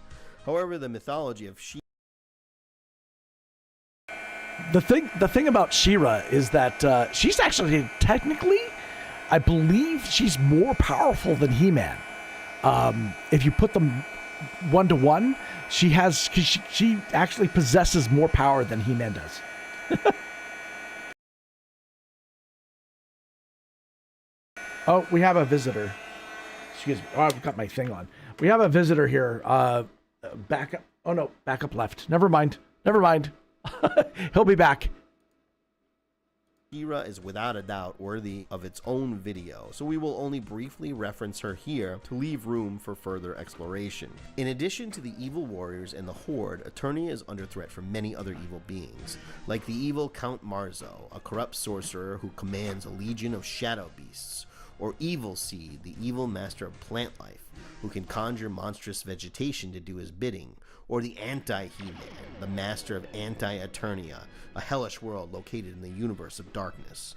However, the mythology of She The thing about She-Ra is that she's actually technically, I believe she's more powerful than He-Man. If you put them 1-to-1, she actually possesses more power than He-Man does. Oh, we have a visitor. Excuse me. Oh, I've got my thing on. We have a visitor here. Back up. Oh no, back up left. Never mind. Never mind. He'll be back. She-Ra is without a doubt worthy of its own video, so we will only briefly reference her here to leave room for further exploration. In addition to the evil warriors and the Horde, Eternia is under threat from many other evil beings, like the evil Count Marzo, a corrupt sorcerer who commands a legion of shadow beasts, or Evil Seed, the evil master of plant life, who can conjure monstrous vegetation to do his bidding, or the Anti-He-Man, the master of Anti-Eternia, a hellish world located in the universe of darkness.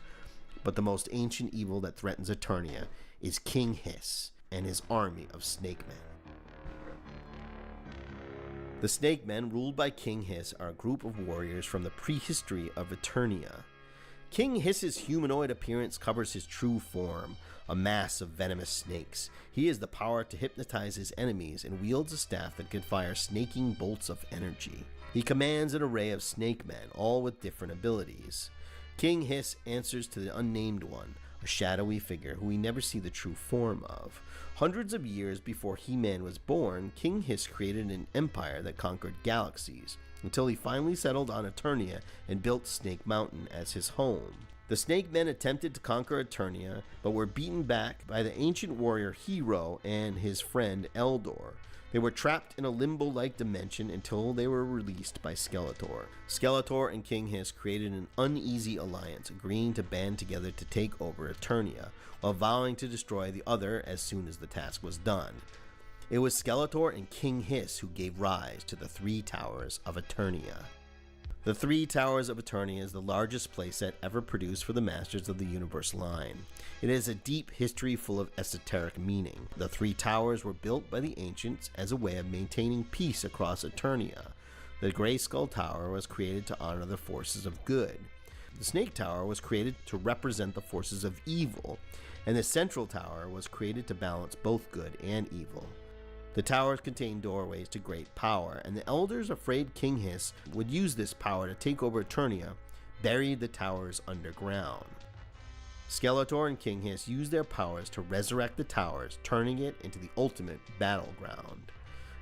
But the most ancient evil that threatens Eternia is King Hiss and his army of Snake Men. The Snake Men, ruled by King Hiss, are a group of warriors from the prehistory of Eternia. King Hiss's humanoid appearance covers his true form, a mass of venomous snakes. He has the power to hypnotize his enemies and wields a staff that can fire snaking bolts of energy. He commands an array of snake men, all with different abilities. King Hiss answers to the Unnamed One, a shadowy figure who we never see the true form of. Hundreds of years before He-Man was born, King Hiss created an empire that conquered galaxies, until he finally settled on Eternia and built Snake Mountain as his home. The Snake Men attempted to conquer Eternia, but were beaten back by the ancient warrior Hero and his friend Eldor. They were trapped in a limbo-like dimension until they were released by Skeletor. Skeletor and King Hiss created an uneasy alliance, agreeing to band together to take over Eternia, while vowing to destroy the other as soon as the task was done. It was Skeletor and King Hiss who gave rise to the Three Towers of Eternia. The Three Towers of Eternia is the largest playset ever produced for the Masters of the Universe line. It has a deep history full of esoteric meaning. The Three Towers were built by the ancients as a way of maintaining peace across Eternia. The Grayskull Tower was created to honor the forces of good. The Snake Tower was created to represent the forces of evil, and the Central Tower was created to balance both good and evil. The towers contain doorways to great power, and the elders, afraid King Hiss would use this power to take over Eternia, buried the towers underground. Skeletor and King Hiss used their powers to resurrect the towers, turning it into the ultimate battleground.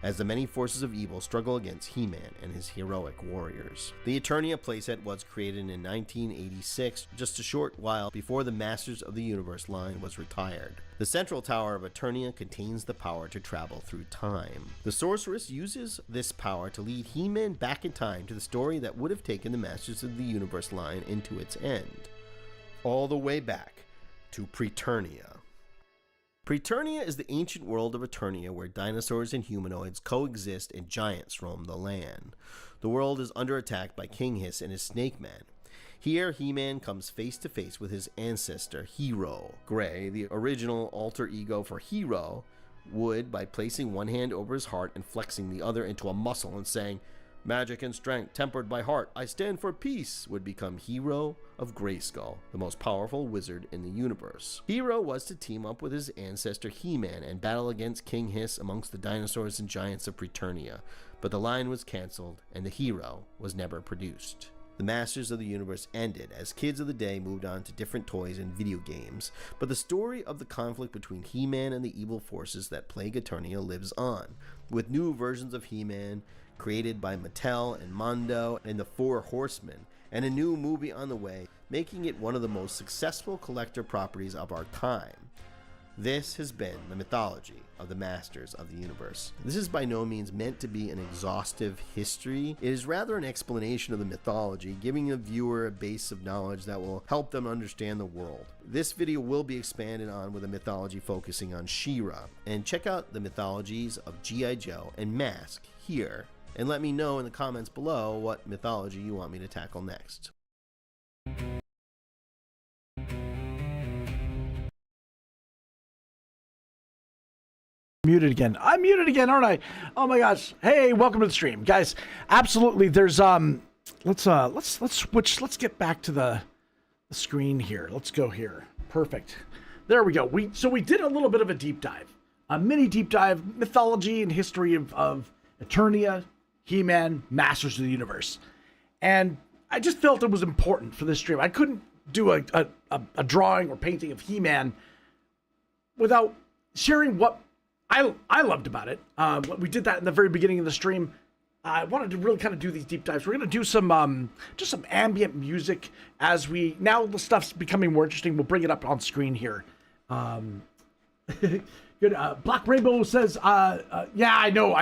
as the many forces of evil struggle against He-Man and his heroic warriors. The Eternia playset was created in 1986, just a short while before the Masters of the Universe line was retired. The central tower of Eternia contains the power to travel through time. The sorceress uses this power to lead He-Man back in time to the story that would have taken the Masters of the Universe line into its end, all the way back to Preternia. Preternia is the ancient world of Eternia where dinosaurs and humanoids coexist and giants roam the land. The world is under attack by King Hiss and his Snake Man. Here, He-Man comes face to face with his ancestor, Hero. Gray, the original alter ego for Hero, would, by placing one hand over his heart and flexing the other into a muscle and saying, "Magic and strength tempered by heart, I stand for peace," would become Hero of Grayskull, the most powerful wizard in the universe. Hero was to team up with his ancestor He-Man and battle against King Hiss amongst the dinosaurs and giants of Preternia, but the line was cancelled and the hero was never produced. The Masters of the Universe ended as kids of the day moved on to different toys and video games, but the story of the conflict between He-Man and the evil forces that plague Eternia lives on, with new versions of He-Man created by Mattel and Mondo and the Four Horsemen, and a new movie on the way, making it one of the most successful collector properties of our time. This has been the mythology of the Masters of the Universe. This is by no means meant to be an exhaustive history. It is rather an explanation of the mythology, giving the viewer a base of knowledge that will help them understand the world. This video will be expanded on with a mythology focusing on She-Ra, and check out the mythologies of G.I. Joe and Mask here, and let me know in the comments below what mythology you want me to tackle next. Muted again. I'm muted again, aren't I? Oh my gosh. Hey, welcome to the stream, guys. Absolutely. There's let's switch. Let's get back to the screen here. Let's go here. Perfect. There we go. We did a little bit of a deep dive, a mini deep dive, mythology and history of Eternia, He-Man, Masters of the Universe, and I just felt it was important for this stream. I couldn't do a drawing or painting of He-Man without sharing what I loved about it. We did that in the very beginning of the stream. I wanted to really kind of do these deep dives. We're going to do some just some ambient music as now the stuff's becoming more interesting. We'll bring it up on screen here. Good. Black Rainbow says, yeah, I know.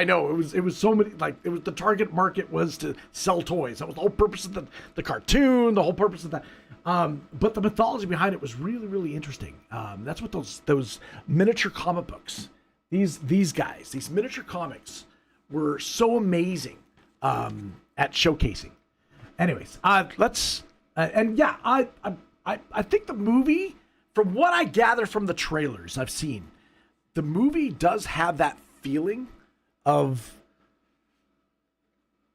It was so many, like, it was the target market was to sell toys. That was the whole purpose of the cartoon, the whole purpose of that. But the mythology behind it was really, really interesting. That's what those miniature comic books, these guys, these miniature comics were so amazing at showcasing. Anyways, let's and yeah, I think the movie, from what I gather from the trailers I've seen, the movie does have that feeling of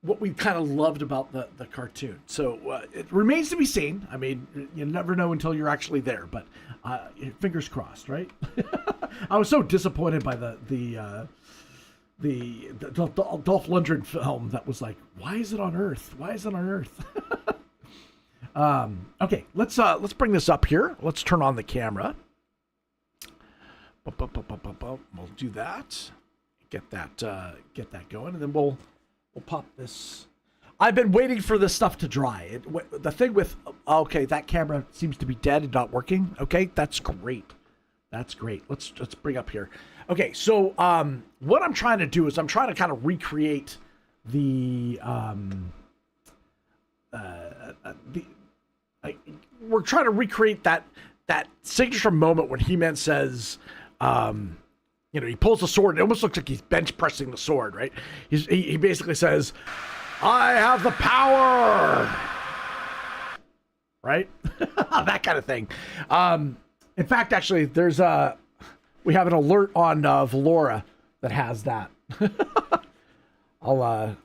what we kind of loved about the cartoon. So it remains to be seen. I mean, you never know until you're actually there, but fingers crossed, right? I was so disappointed by the Dolph Lundgren film that was like, why is it on Earth? Why is it on Earth? Okay, let's bring this up here. Let's turn on the camera. We'll do that. Get that going, and then we'll pop this. I've been waiting for this stuff to dry. The thing with, okay, that camera seems to be dead and not working. Okay, that's great. That's great. Let's bring up here. Okay, so what I'm trying to do is I'm trying to kind of recreate we're trying to recreate that signature moment when He-Man says, he pulls the sword. It almost looks like he's bench pressing the sword, right? He basically says, "I have the power," right? That kind of thing. In fact, actually, we have an alert on Valora that has that. I'll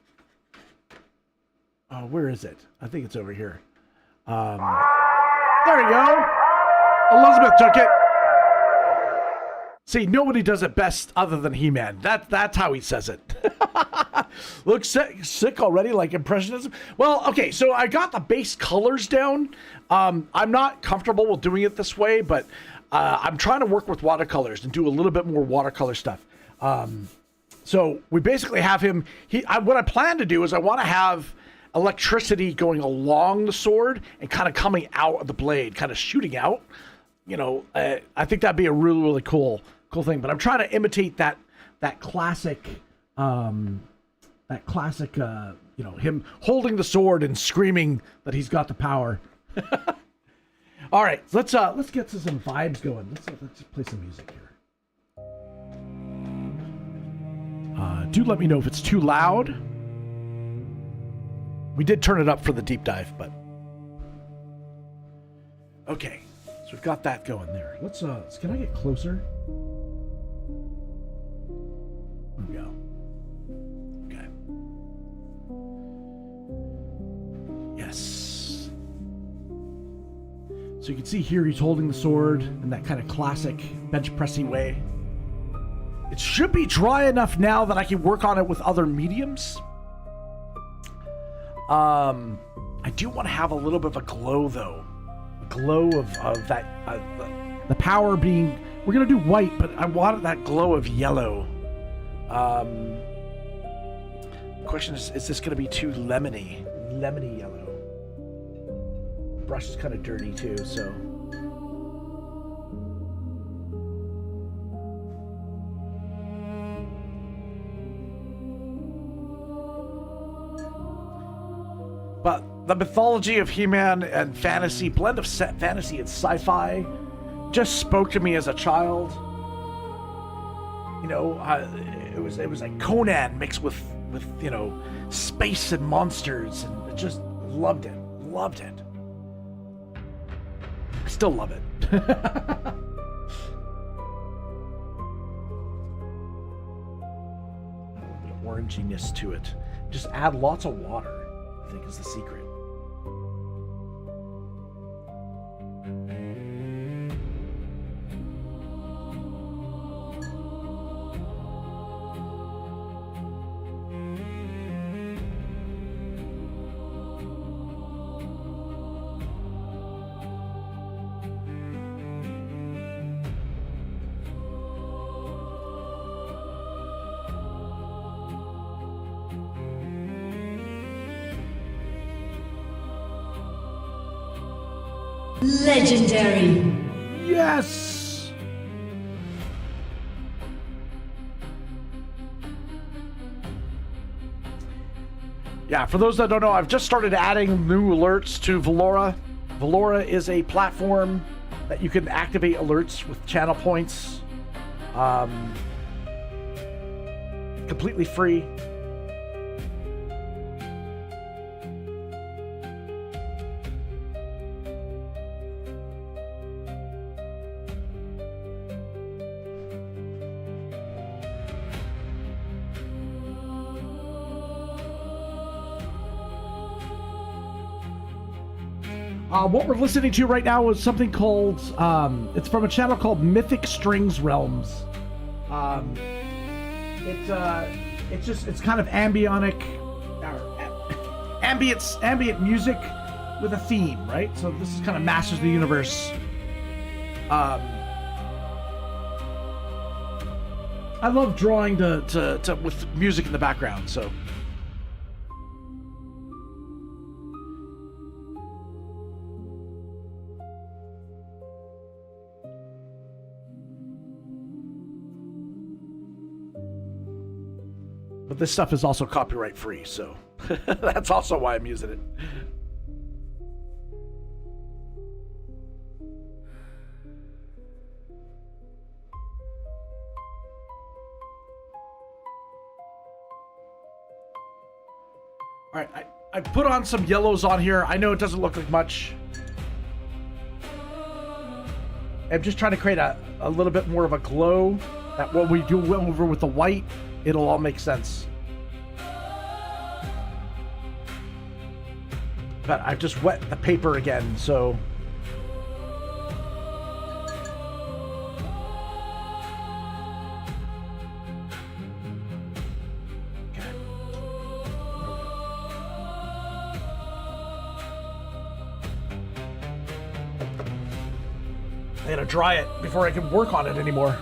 where is it? I think it's over here. There you go. Elizabeth took it. See, nobody does it best other than He-Man. That's how he says it. Looks sick already, like impressionism. Well, okay, so I got the base colors down. I'm not comfortable with doing it this way, but I'm trying to work with watercolors and do a little bit more watercolor stuff. So we basically have him. What I plan to do is I want to have electricity going along the sword and kind of coming out of the blade, kind of shooting out. You know, I think that'd be a really, really cool thing. But I'm trying to imitate that classic, you know, him holding the sword and screaming that he's got the power. All right, let's get to some vibes going. Let's play some music here. Do let me know if it's too loud. We did turn it up for the deep dive, but okay. So we've got that going there. Let's can I get closer? There we go. Okay. Yes. So you can see here he's holding the sword in that kind of classic bench pressing way. It should be dry enough now that I can work on it with other mediums. I do want to have a little bit of a glow though. A glow of that, the power being, we're going to do white, but I wanted that glow of yellow. The question is this going to be too lemony yellow? The brush is kind of dirty too, so. But the mythology of He-Man and fantasy, blend of fantasy and sci-fi, just spoke to me as a child. You know, it was like Conan mixed with you know, space and monsters, and I just loved it. I still love it. A little bit of oranginess to it. Just add lots of water, I think, is the secret. Legendary. Yes. Yeah, for those that don't know, I've just started adding new alerts to Valora. Valora is a platform that you can activate alerts with channel points. Completely free. What we're listening to right now is something called, it's from a channel called MythicStringsRealms. It's kind of ambient music with a theme, right? So this is kind of Masters of the Universe. I love drawing to with music in the background, so. But this stuff is also copyright free, so that's also why I'm using it. All right, I put on some yellows on here. I know it doesn't look like much. I'm just trying to create a little bit more of a glow. That when we do over with the white, it'll all make sense. But I've just wet the paper again, so. Okay. I gotta dry it before I can work on it anymore.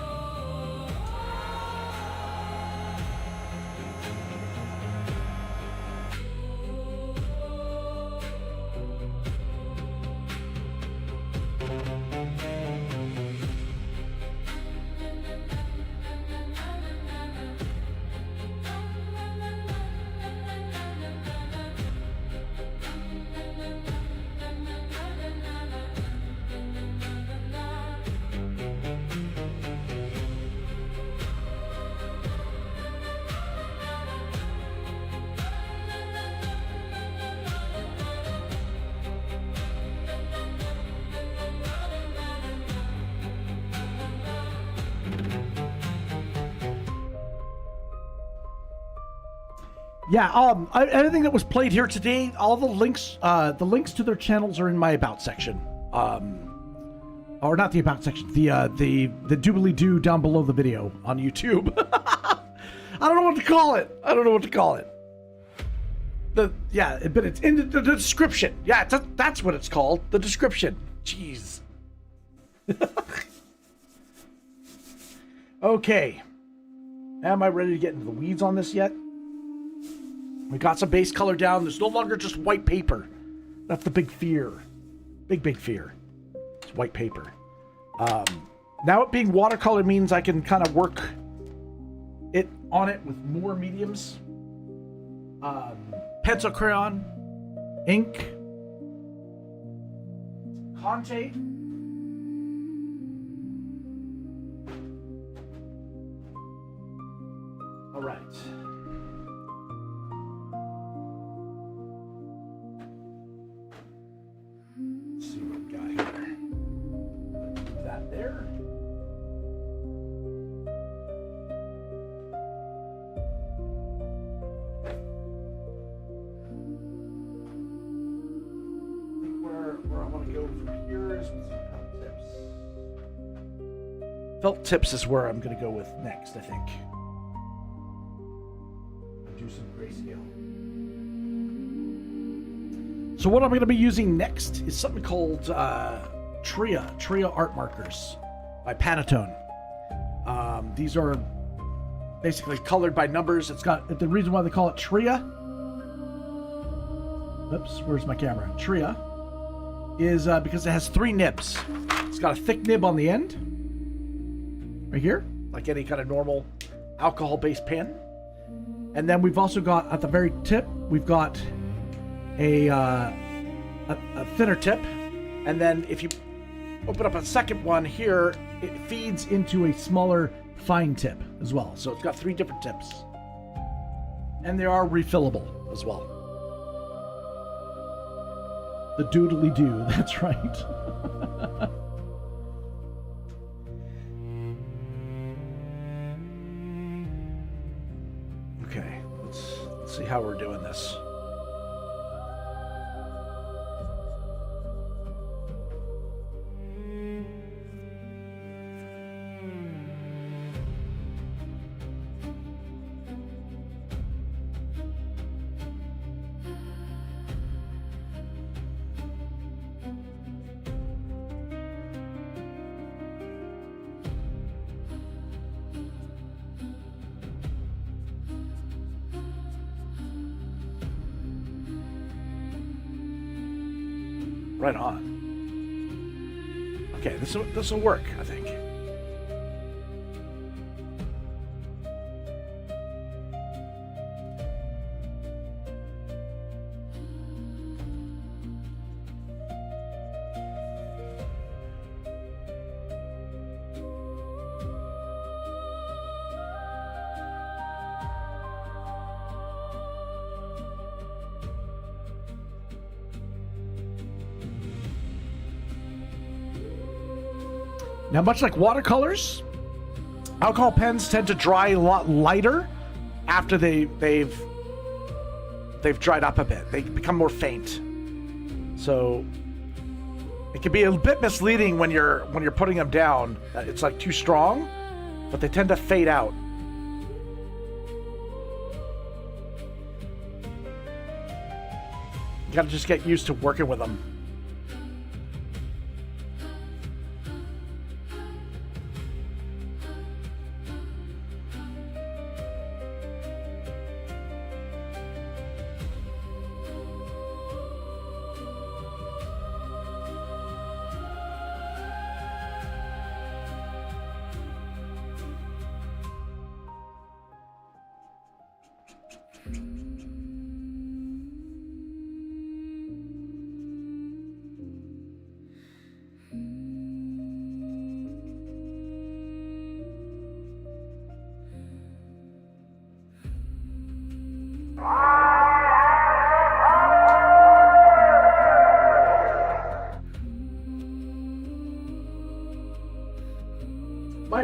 Yeah, anything that was played here today, all the links to their channels are in my about section. Or not the about section, the doobly-doo down below the video on YouTube. I don't know what to call it. But it's in the description. Yeah, that's what it's called. The description. Jeez. Okay. Am I ready to get into the weeds on this yet? We got some base color down. There's no longer just white paper. That's the big fear. Big fear. It's white paper. Now it being watercolor means I can kind of work on it with more mediums. Pencil, crayon, ink, Conte. All right. Let's see what we got here. Put that there. Where I want to go from here is with some felt tips. Felt tips is where I'm going to go with next, I think. Do some grayscale. So what I'm going to be using next is something called Tria art markers by Pantone. These are basically colored by numbers. It's got the reason why they call it Tria. Oops, where's my camera? Tria is because it has 3 nibs. It's got a thick nib on the end, right here, like any kind of normal alcohol-based pen. And then we've also got at the very tip, we've got a thinner tip. And then if you open up a second one here, it feeds into a smaller fine tip as well. So it's got 3 different tips. And they are refillable as well. The doodly-doo, that's right. Okay, let's see how we're doing this. Right on. Okay, this will work, I think. Now, much like watercolors, alcohol pens tend to dry a lot lighter after they've dried up a bit. They become more faint. So it can be a bit misleading when you're putting them down. It's like too strong, but they tend to fade out. You gotta just get used to working with them.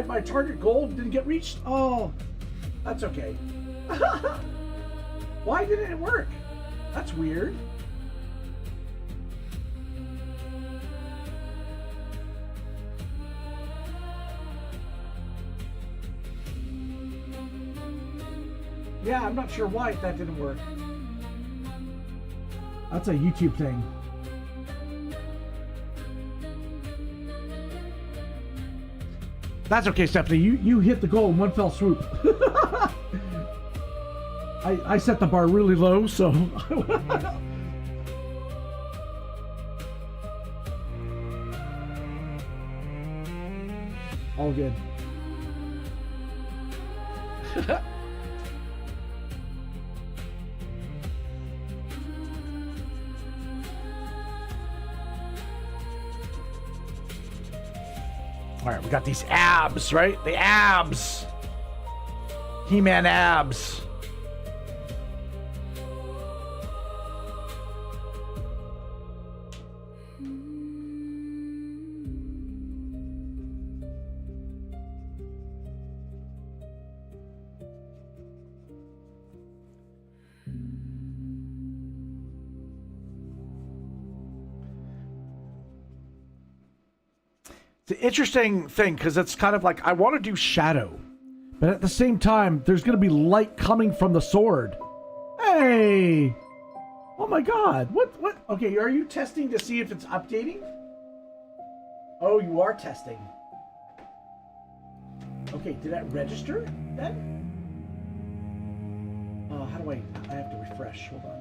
My target goal didn't get reached? Oh, that's okay. Well, Why didn't it work? That's weird. Yeah, I'm not sure why that didn't work. That's a YouTube thing. That's okay, Stephanie. You hit the goal in one fell swoop. I set the bar really low, so all good. All right, we got these abs, right? The abs. He-Man abs. It's an interesting thing because it's kind of like I want to do shadow, but at the same time, there's going to be light coming from the sword. Hey! Oh my god. What? Okay, are you testing to see if it's updating? Oh, you are testing. Okay, did that register then? How do I have to refresh. Hold on.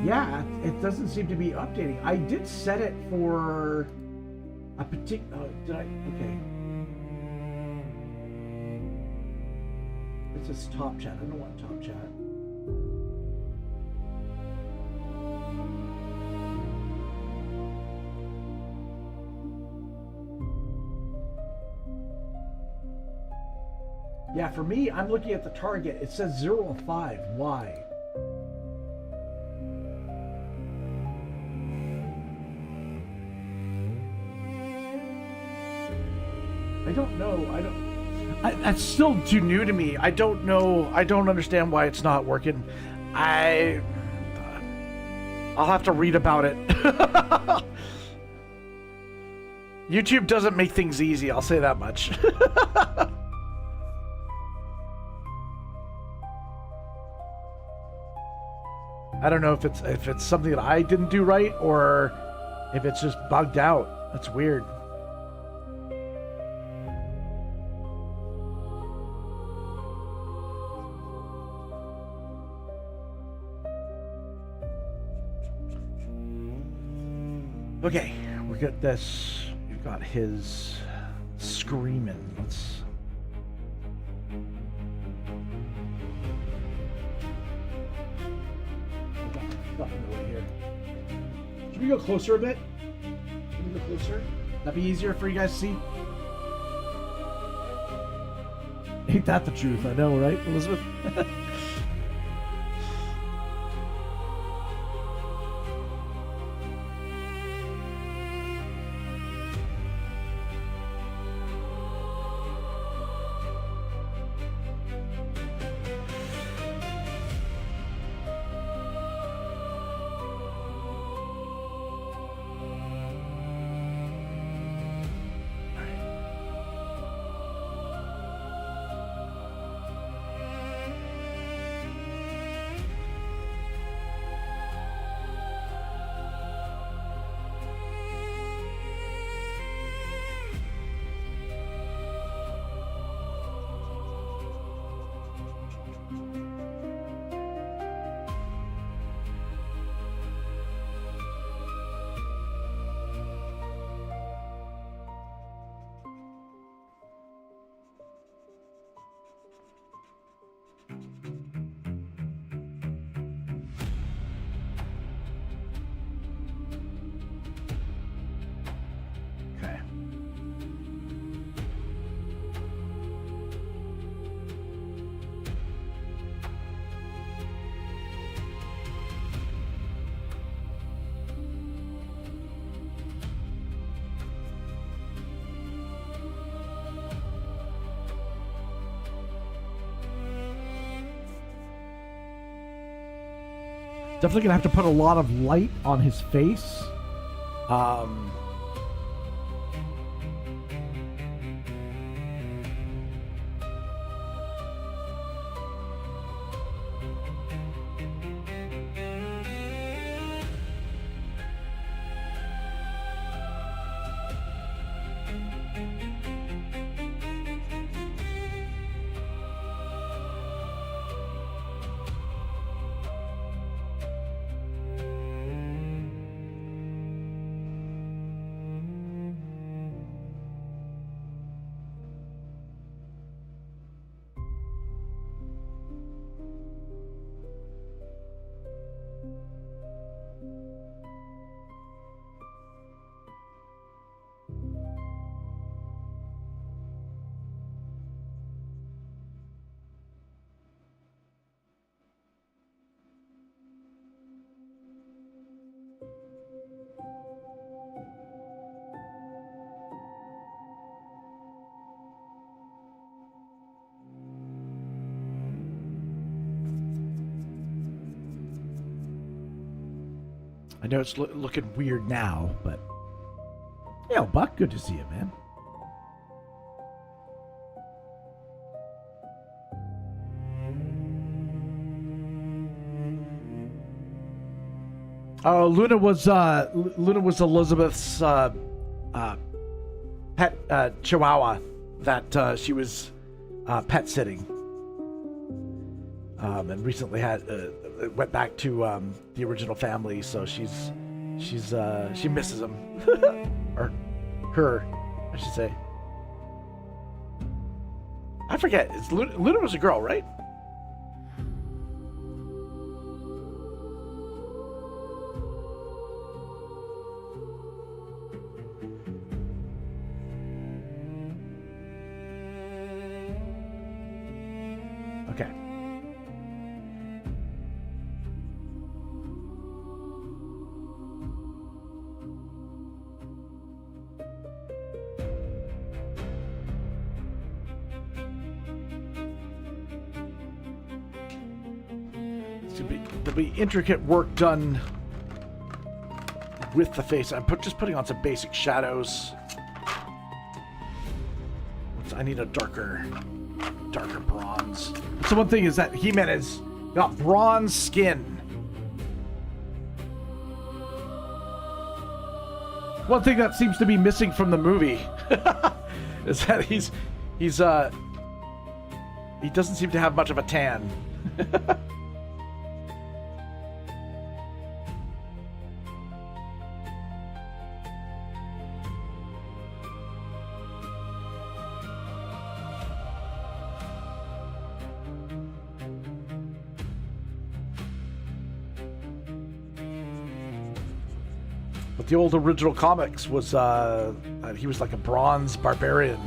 Yeah, it doesn't seem to be updating. I did set it for a particular... did I? Okay. It says top chat. I don't want top chat. Yeah, for me, I'm looking at the target. It says 0 of 5. Why? I don't know. That's still too new to me. I don't know. I don't understand why it's not working. I'll have to read about it. YouTube doesn't make things easy. I'll say that much. I don't know if it's something that I didn't do right or if it's just bugged out. That's weird. Okay, we got this. We've got his screaming. Let's. Nothing over here. Should we go closer a bit? Can we go closer? That'd be easier for you guys to see. Ain't that the truth? I know, right, Elizabeth? Definitely gonna have to put a lot of light on his face. I know it's looking weird now, but... Yo, Buck, good to see you, man. Oh, Luna was Elizabeth's pet Chihuahua that she was pet sitting, and recently went back to the original family, so she misses him, or her, I should say. I forget. Luna was a girl, right? Okay. There'll be intricate work done with the face. I'm just putting on some basic shadows. I need a darker bronze. So one thing is that He-Man has got bronze skin. One thing that seems to be missing from the movie is that he doesn't seem to have much of a tan. The old original comics was he was like a bronze barbarian.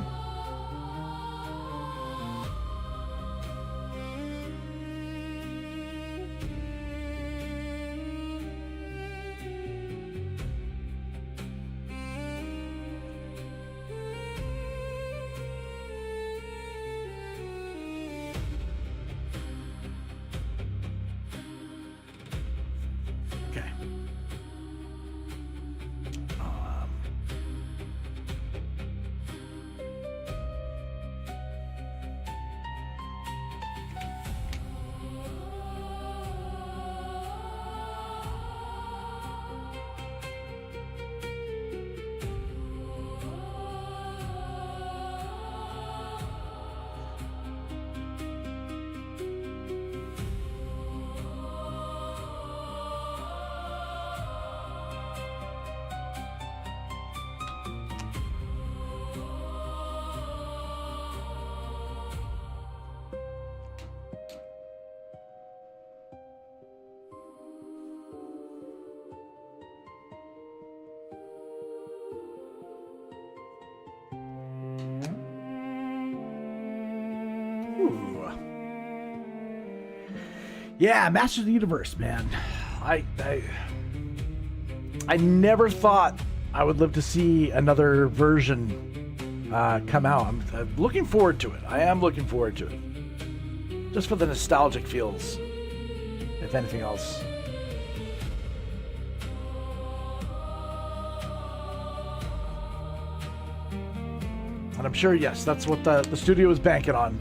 Yeah, Masters of the Universe, man. I never thought I would live to see another version come out. I'm looking forward to it. I am looking forward to it. Just for the nostalgic feels, if anything else. And I'm sure, yes, that's what the studio is banking on.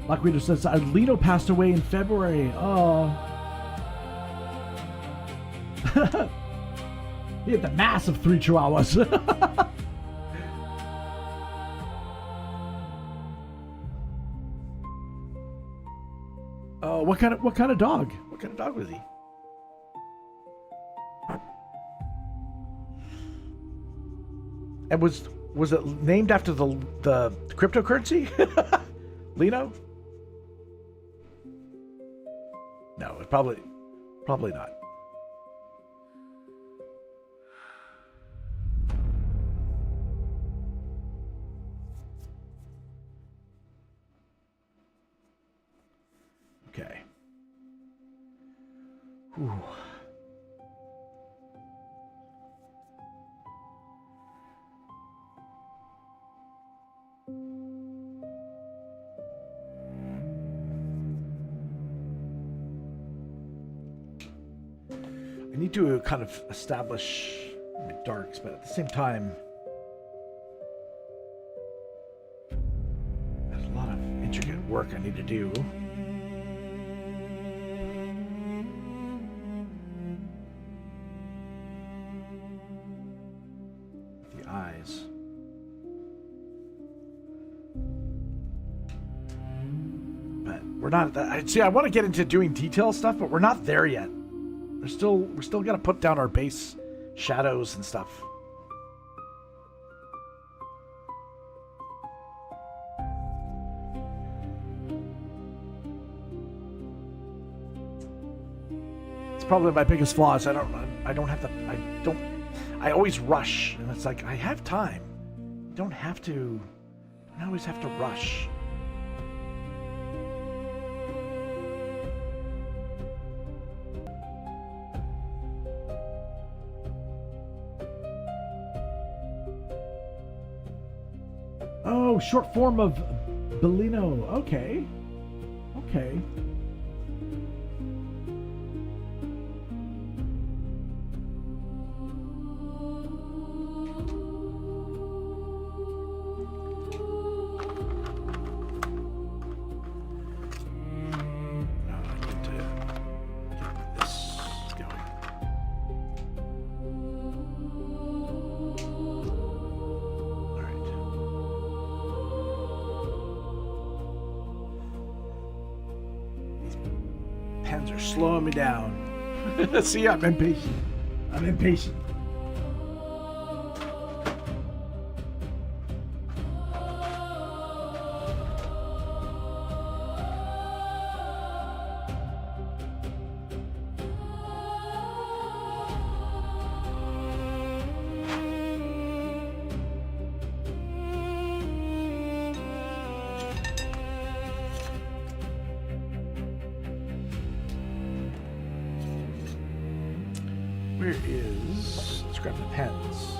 Lockreader says, Lino passed away in February. Oh. He had the massive 3 chihuahuas. What kind of dog? What kind of dog was he? And was it named after the cryptocurrency? Lino? No, it probably not. Okay. Whew. I need to kind of establish my darks, but at the same time, there's a lot of intricate work I need to do. The eyes. But we're not. See, I want to get into doing detail stuff, but we're not there yet. We're still gonna put down our base shadows and stuff. It's probably my biggest flaw is I always rush, and it's like I have time. I don't always have to rush. Oh, short form of Bellino. Okay. Okay. Slowing me down. See, I'm impatient. I'm impatient. Where is... Let's grab the pens.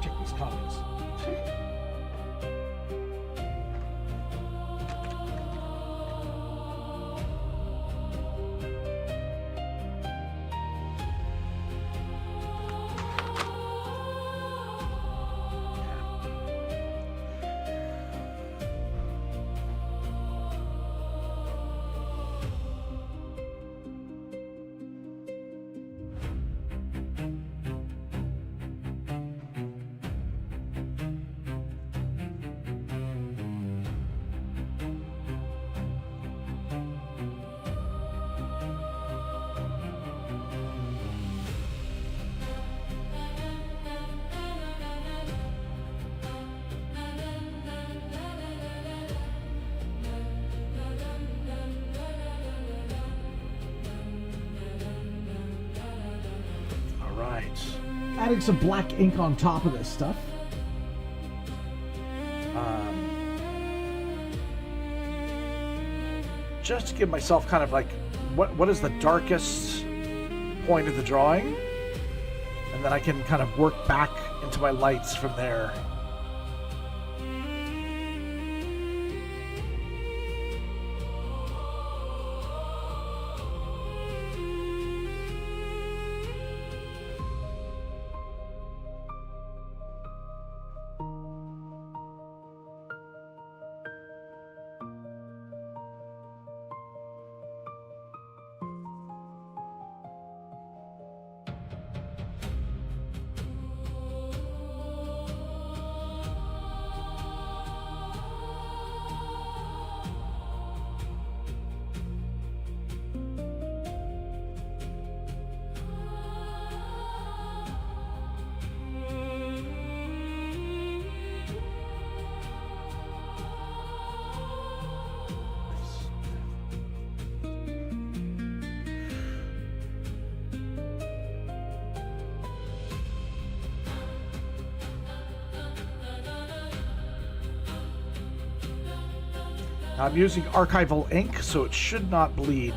Take these comics. Adding some black ink on top of this stuff. Just to give myself kind of like what is the darkest point of the drawing, and then I can kind of work back into my lights from there. I'm using archival ink, so it should not bleed.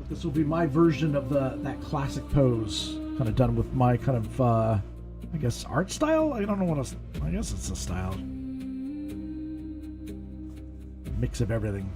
This will be my version of that classic pose, kind of done with my kind of, I guess, art style? I don't know what else. I guess it's a style. Mix of everything.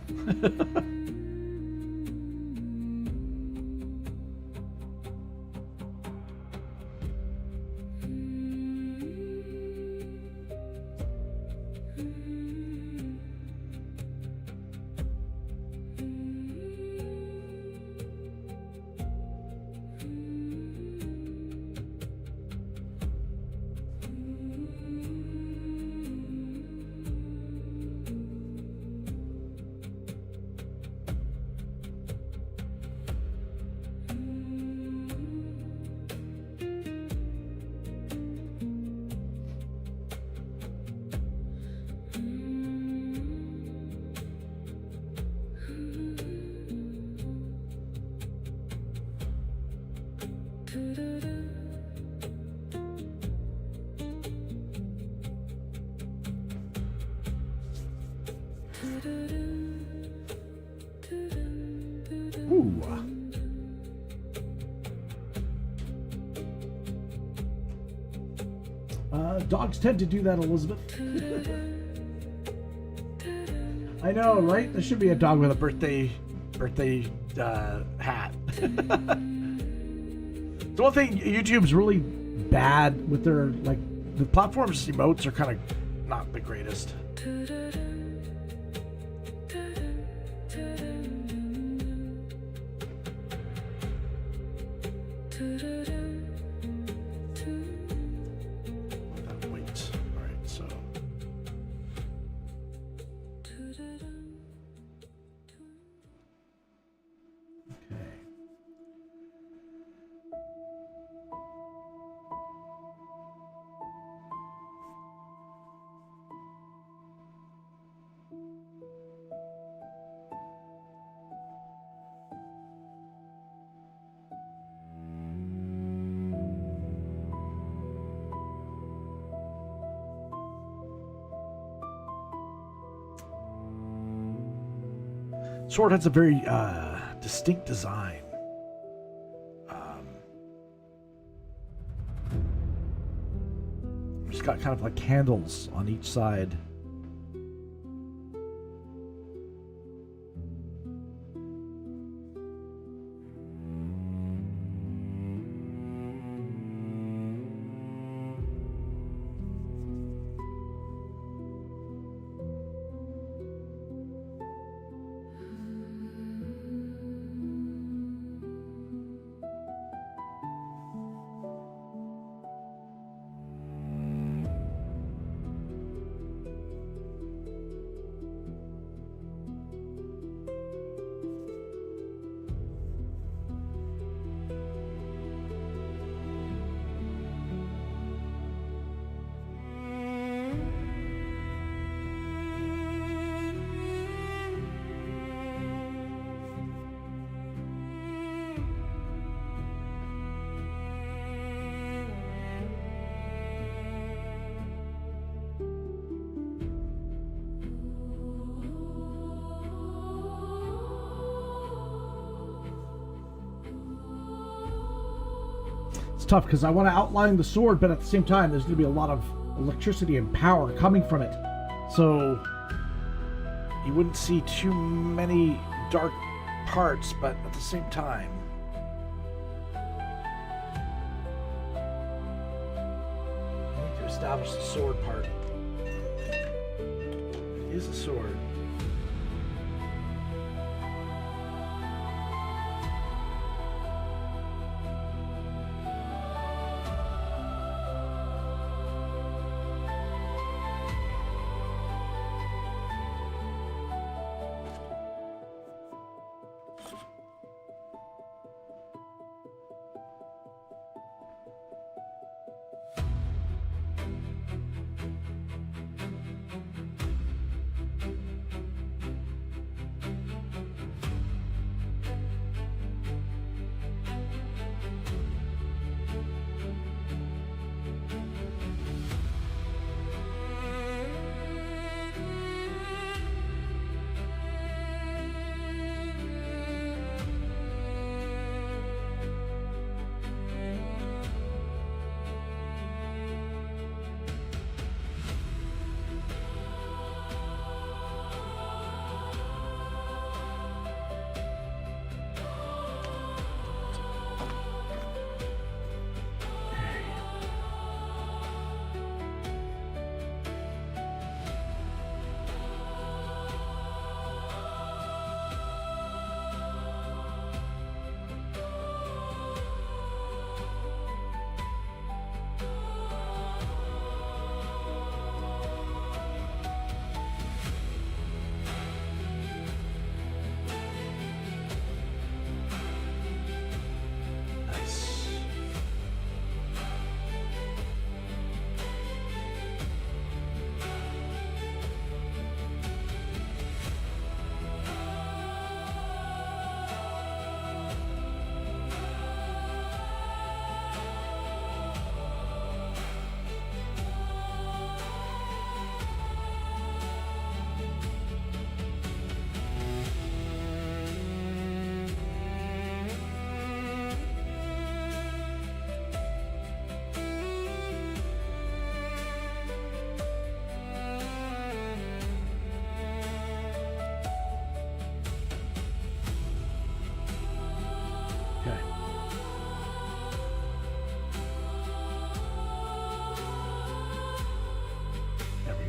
Dogs tend to do that, Elizabeth. I know, right? There should be a dog with a birthday hat. The one thing YouTube's really bad with their, like, the platform's emotes are kind of not the greatest. Sword has a very distinct design. It's got kind of like handles on each side. Tough because I want to outline the sword, but at the same time there's going to be a lot of electricity and power coming from it, so you wouldn't see too many dark parts, but at the same time, I need to establish the sword part. It is a sword.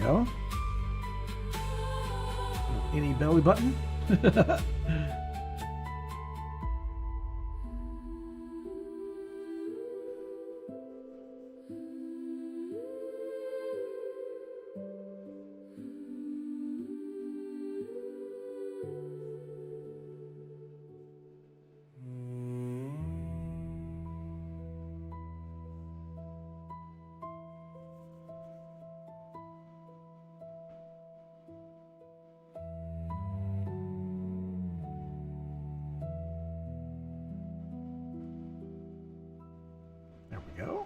Go. Any belly button? Go.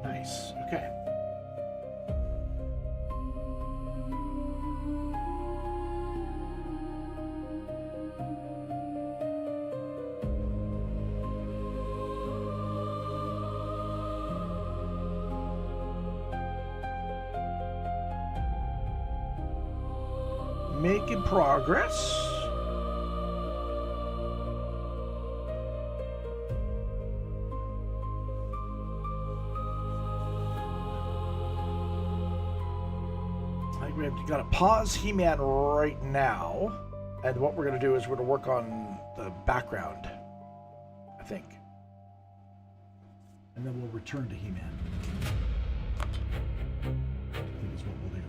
Nice. Okay. Making progress. we've got to pause He-Man right now, and what we're going to do is we're going to work on the background, I think. And then we'll return to He-Man. I think is what we'll do.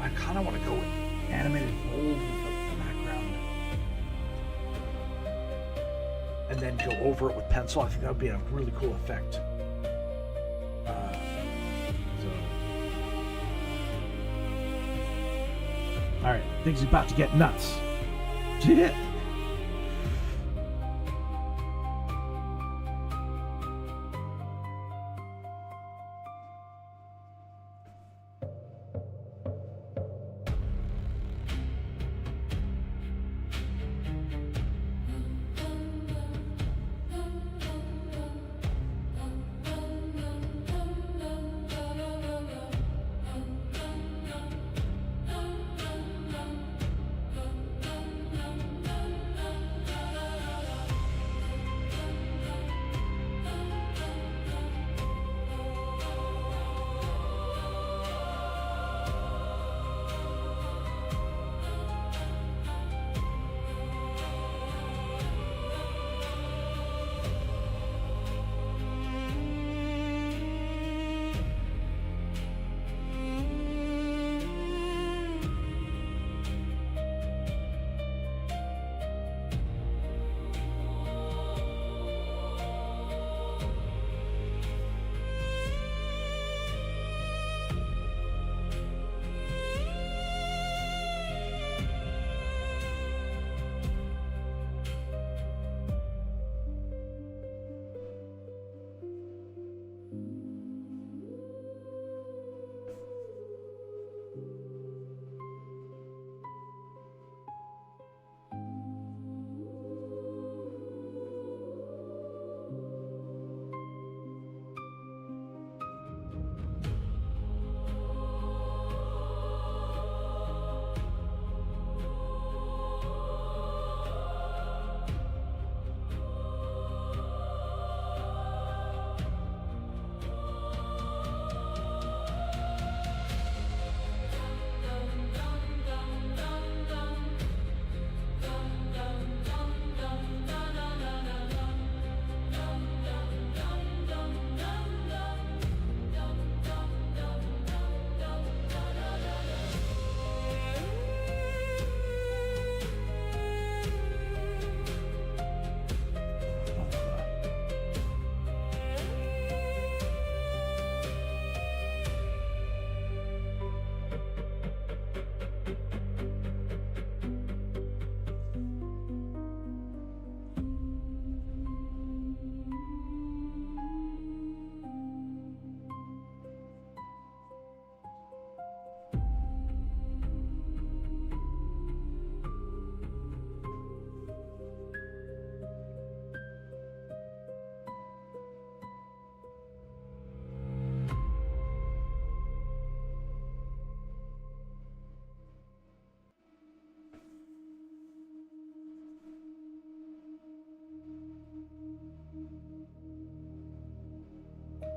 I kind of want to go with animated mold with the background, and then go over it with pencil. I think that would be a really cool effect. All right, things are about to get nuts. Yeah.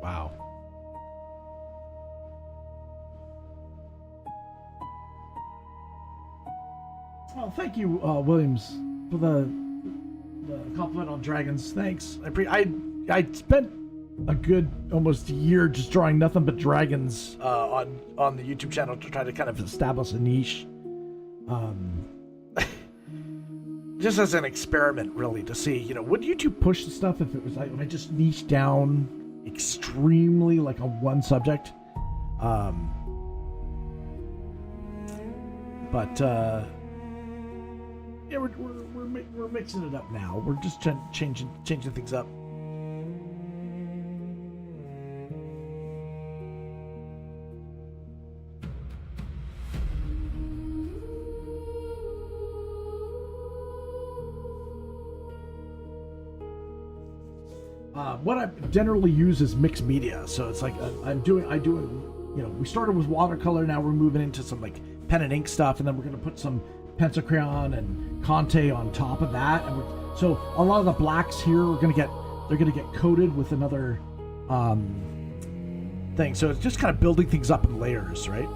Wow. Well, thank you, Williams, for the compliment on dragons. Thanks. I spent a good almost a year just drawing nothing but dragons on the YouTube channel to try to kind of establish a niche. Just as an experiment, really, to see, you know, would YouTube push the stuff if it was like, if I just niche down extremely like on one subject? Yeah, we're mixing it up now. We're just changing things up. What I generally use is mixed media. So it's like I doing, you know, we started with watercolor. Now we're moving into some like pen and ink stuff, and then we're going to put some pencil crayon and Conte on top of that. And so a lot of the blacks here are going to get coated with another thing. So it's just kind of building things up in layers, right?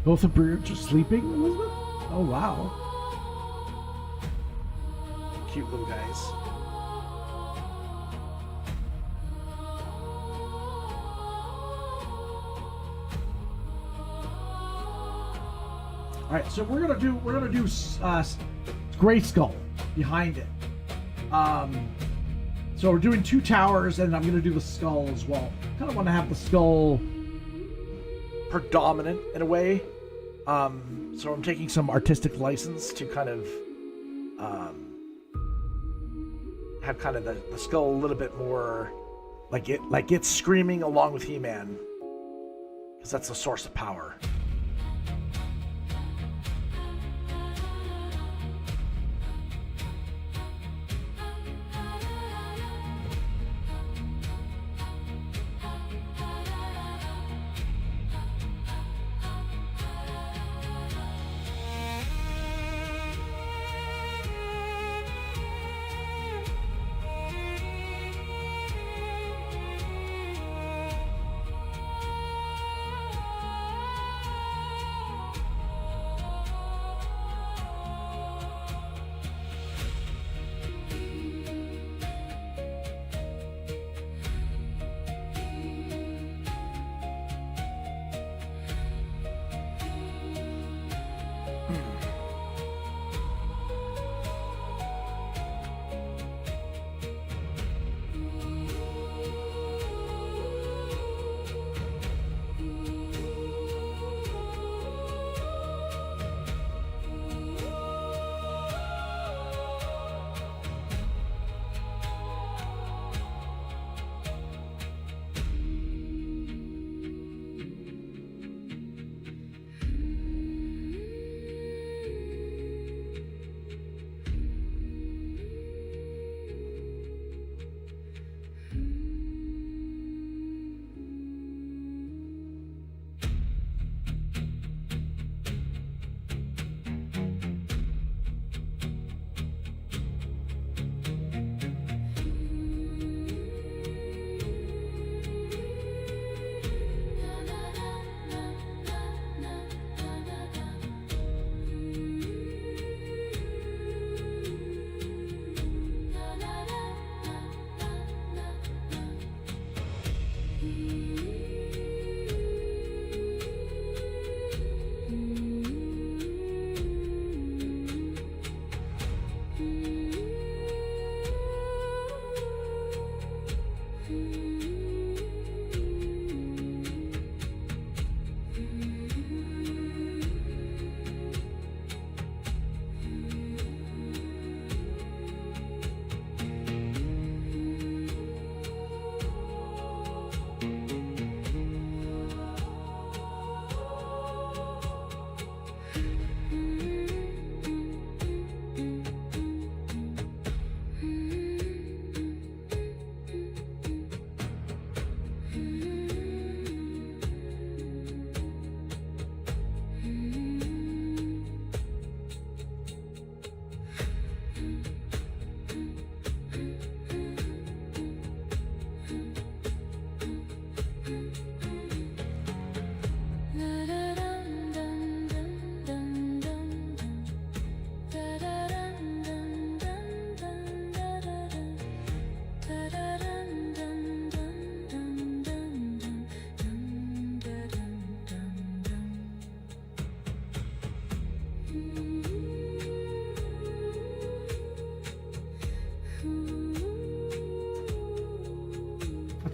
Both the birds are sleeping, Elizabeth? Oh, wow. Cute little guys. All right, so we're gonna do Grayskull behind it. So we're doing 2 towers, and I'm gonna do the skull as well. Kind of want to have the skull predominant in a way. So I'm taking some artistic license to kind of have kind of the skull a little bit more like it's screaming along with He-Man, because that's the source of power.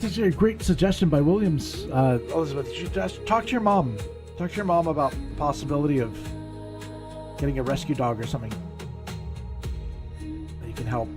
This is a great suggestion by Williams. Elizabeth, you just talk to your mom. Talk to your mom about the possibility of getting a rescue dog or something that you can help.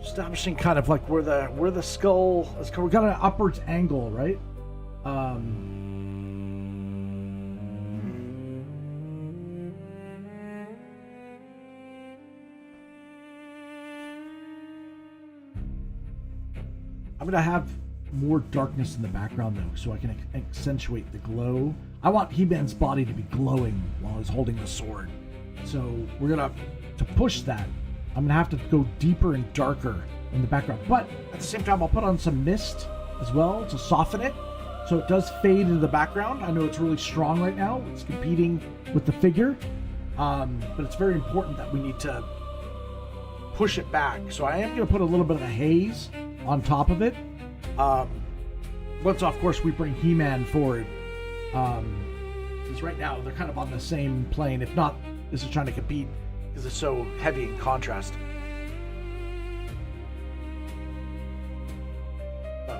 Establishing kind of like where the skull is. We got an upwards angle, right? I'm gonna have more darkness in the background though, so I can accentuate the glow. I want He-Man's body to be glowing while he's holding the sword. So we're gonna, to push that, I'm gonna have to go deeper and darker in the background. But at the same time, I'll put on some mist as well to soften it, so it does fade into the background. I know it's really strong right now. It's competing with the figure, but it's very important that we need to push it back. So I am gonna put a little bit of a haze on top of it. Once, of course, we bring He-Man forward, because right now they're kind of on the same plane. If not, this is trying to compete because it's so heavy in contrast.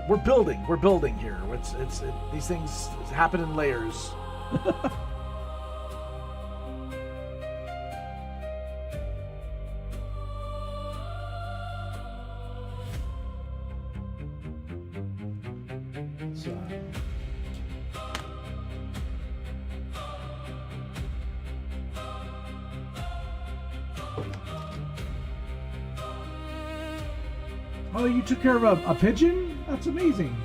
We're building here. These things happen in layers. Oh, you took care of a pigeon? That's amazing.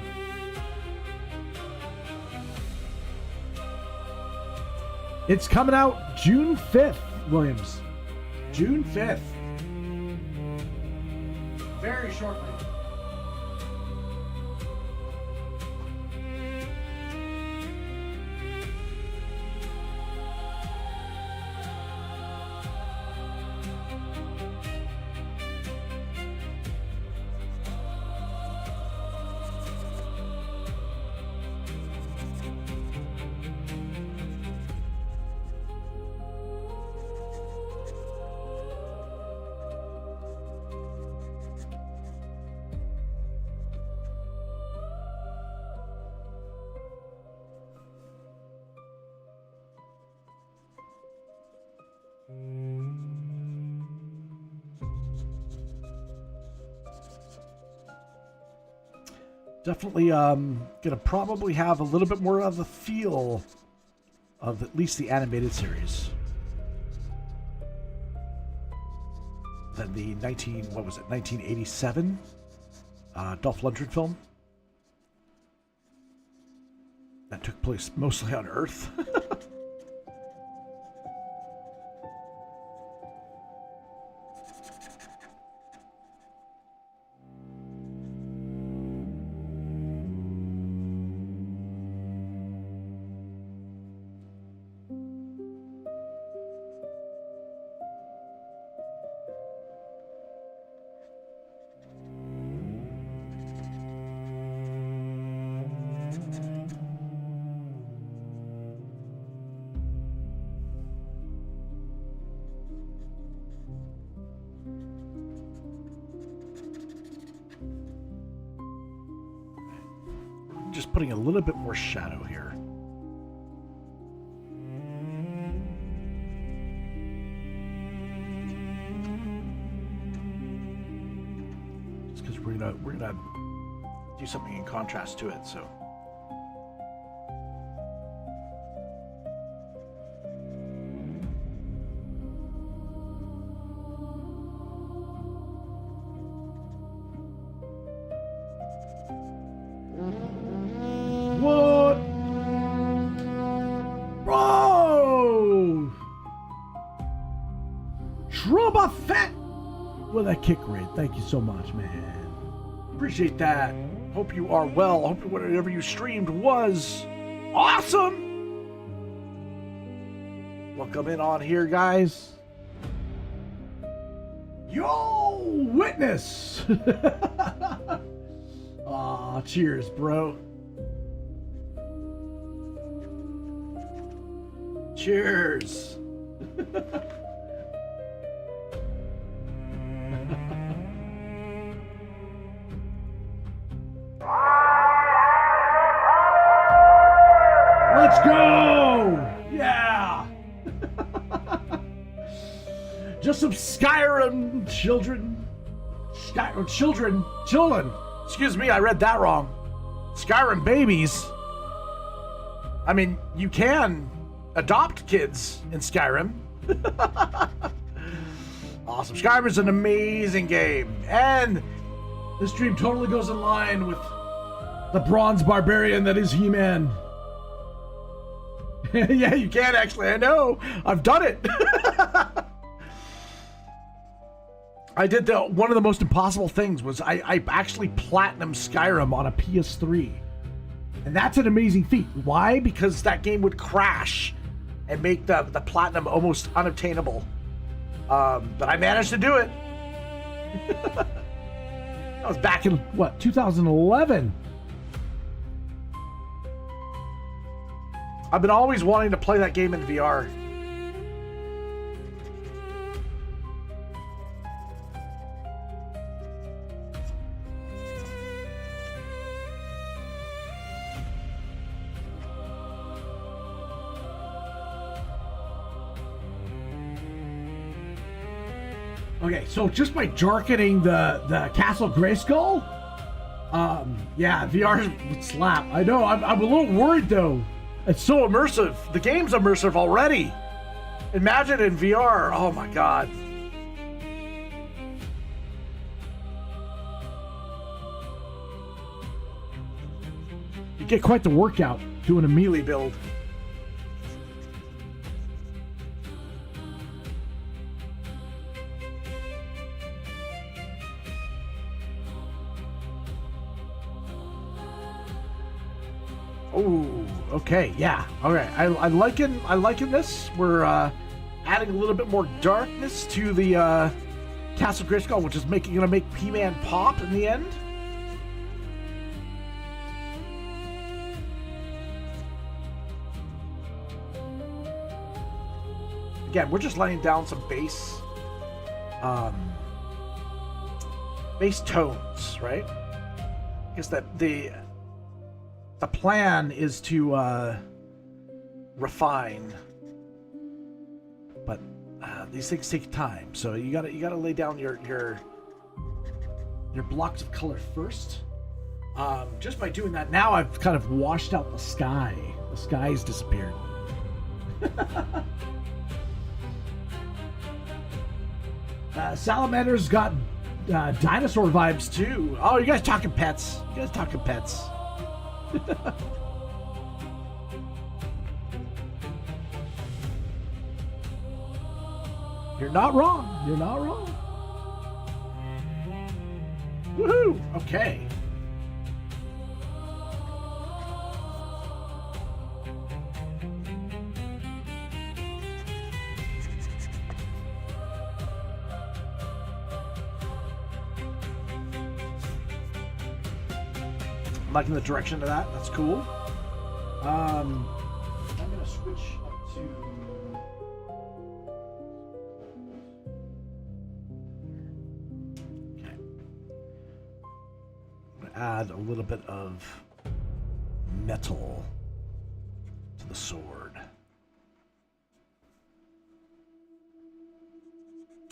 It's coming out June 5th, Williams. June 5th. Very shortly. Definitely gonna probably have a little bit more of the feel of at least the animated series than the 1987 Dolph Lundgren film that took place mostly on Earth. Just putting a little bit more shadow here. Just because we're gonna do something in contrast to it, so. What? Bro! Trouble Fett with a kick rate. Thank you so much, man. Appreciate that. Hope you are well. Hope whatever you streamed was awesome. Welcome in on here, guys. Yo, witness. Aw, cheers, bro. Cheers. Let's go! Yeah! Just some Skyrim children. Children. Excuse me, I read that wrong. Skyrim babies. I mean, you can adopt kids in Skyrim. Awesome. Skyrim is an amazing game. And this stream totally goes in line with the bronze barbarian that is He-Man. Yeah, you can actually. I know. I've done it. I did one of the most impossible things was I actually platinum Skyrim on a PS3. And that's an amazing feat. Why? Because that game would crash and make the platinum almost unobtainable. But I managed to do it. That was back in, what, 2011? I've been always wanting to play that game in VR. Okay, so just by jarketing the Castle Grayskull, yeah, VR would slap. I know, I'm a little worried though. It's so immersive. The game's immersive already. Imagine in VR. Oh my god. You get quite the workout doing a melee build. Oh, okay, yeah. All right, I liking this. We're adding a little bit more darkness to the Castle Grayskull, which is gonna make P-Man pop in the end. Again, we're just laying down some bass tones, right? I guess that the plan is to refine, but these things take time, so you gotta lay down your blocks of color first. Just by doing that, now I've kind of washed out the sky. The sky's disappeared. Salamander's got dinosaur vibes too. Oh, you guys talking pets? You guys talking pets? You're not wrong. You're not wrong. Woohoo! Okay. I'm liking the direction of that. That's cool. I'm gonna switch up to. Okay. I'm gonna add a little bit of metal to the sword.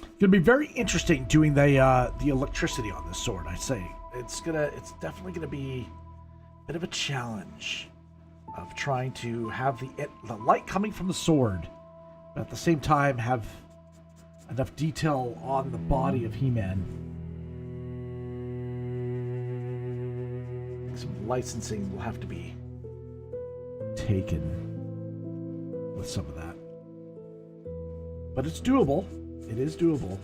It's gonna be very interesting doing the electricity on this sword. I say it's definitely gonna be bit of a challenge of trying to have the light coming from the sword, but at the same time have enough detail on the body of He-Man. Some licensing will have to be taken with some of that, but it's doable. It is doable.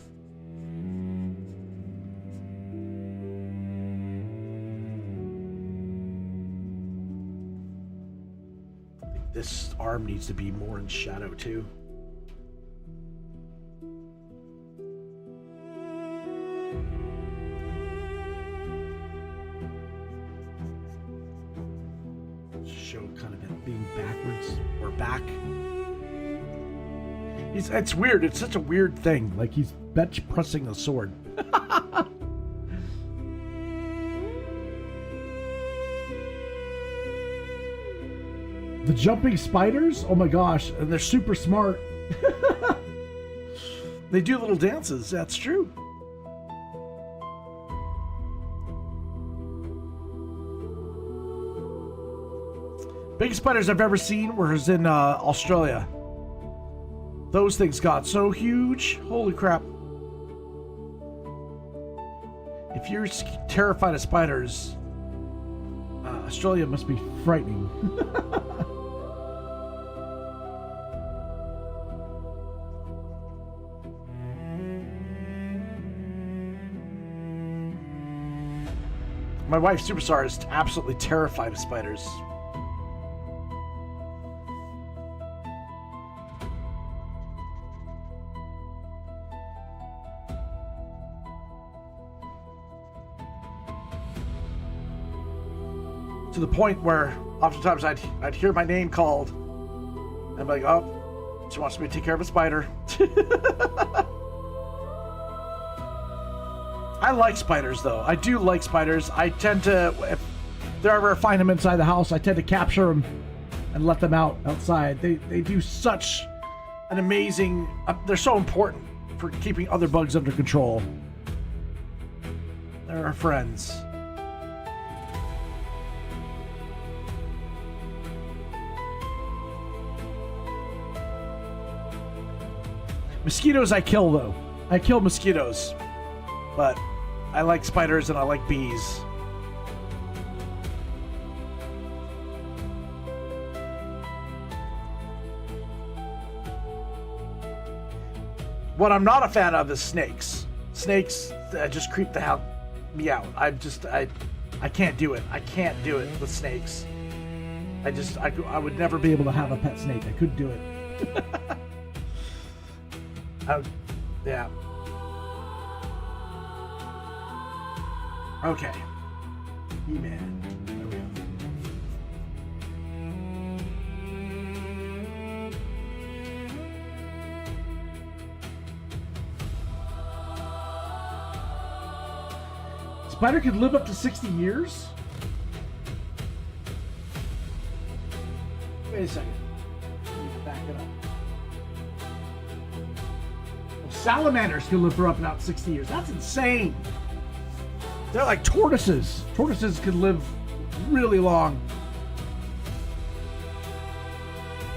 This arm needs to be more in shadow too. Show kind of it being backwards or back. It's weird. It's such a weird thing. Like he's bench pressing a sword. The jumping spiders? Oh my gosh, and they're super smart. They do little dances, that's true. Biggest spiders I've ever seen was in Australia. Those things got so huge. Holy crap. If you're terrified of spiders, Australia must be frightening. My wife, Superstar, is absolutely terrified of spiders. To the point where oftentimes I'd hear my name called, and I'm like, oh, she wants me to take care of a spider. I like spiders, though. I do like spiders. I tend to, if there ever find them inside the house, I tend to capture them and let them out outside. They do such an amazing, they're so important for keeping other bugs under control. They're our friends. Mosquitoes I kill, though. I kill mosquitoes. But I like spiders and I like bees. What I'm not a fan of is snakes. Snakes just creep the hell me out. I can't do it. I can't do it with snakes. I would never be able to have a pet snake. I couldn't do it. Yeah. Okay. He-Man. There we go. Spider could live up to 60 years? Wait a second. Let me back it up. Salamanders can live for up about 60 years. That's insane. They're like tortoises. Tortoises can live really long.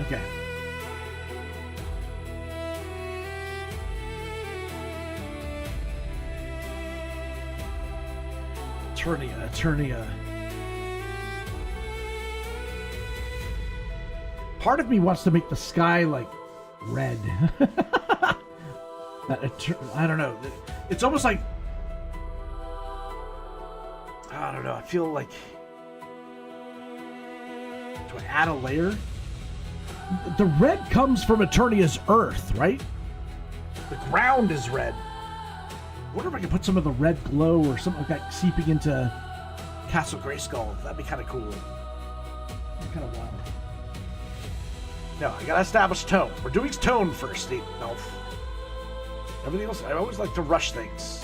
Okay. Eternia. Part of me wants to make the sky like red. I don't know. It's almost like, I don't know. I feel like, do I add a layer? The red comes from Eternia's earth, right? The ground is red. I wonder if I can put some of the red glow or something like that seeping into Castle Grayskull. That'd be kind of cool. Kind of wild. No, I gotta establish tone. We're doing tone first, Elf. Everything else, I always like to rush things.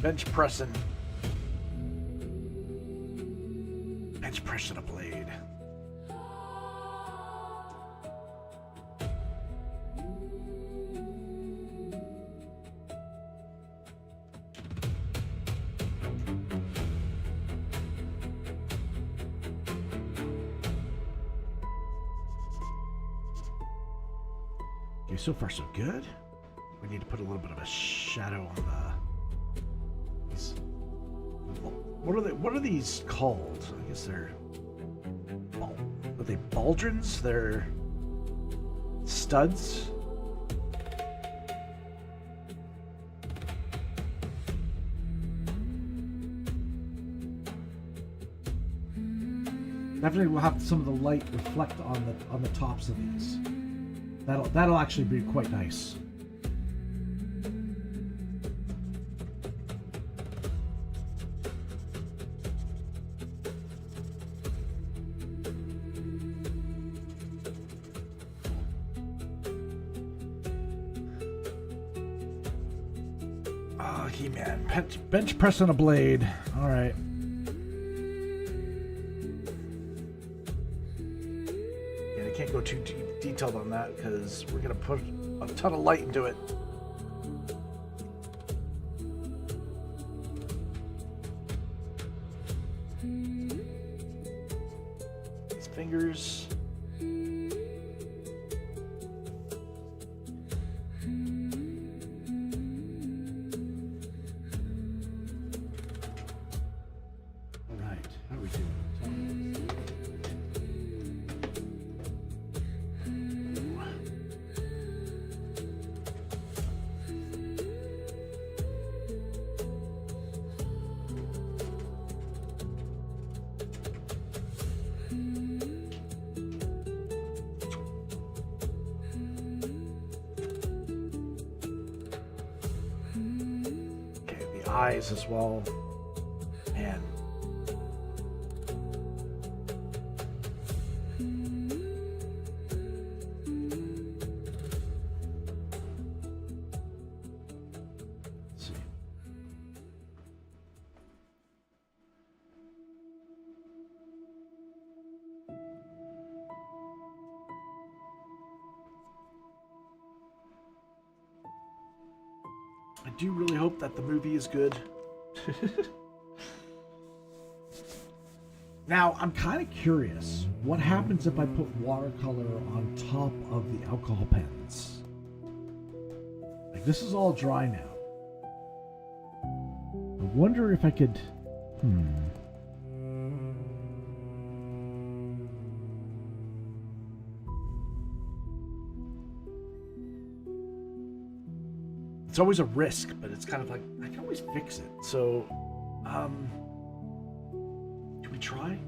Bench pressing a blade. Okay, so far so good. We need to put a little bit of a shadow on the. What are these called? I guess they're. Are they baldrins? They're studs. Definitely will have some of the light reflect on the tops of these. That'll actually be quite nice. Man, bench pressing a blade. All right. Yeah, I can't go too detailed on that because we're gonna put a ton of light into it. His fingers. Eyes as well. Man. Let's see. I do really hope that the movie is good. Now, I'm kind of curious. What happens if I put watercolor on top of the alcohol pens? Like, this is all dry now. I wonder if I could... It's always a risk, but it's kind of like, I can always fix it. So, do we try?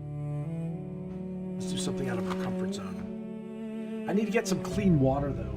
Let's do something out of our comfort zone. I need to get some clean water, though.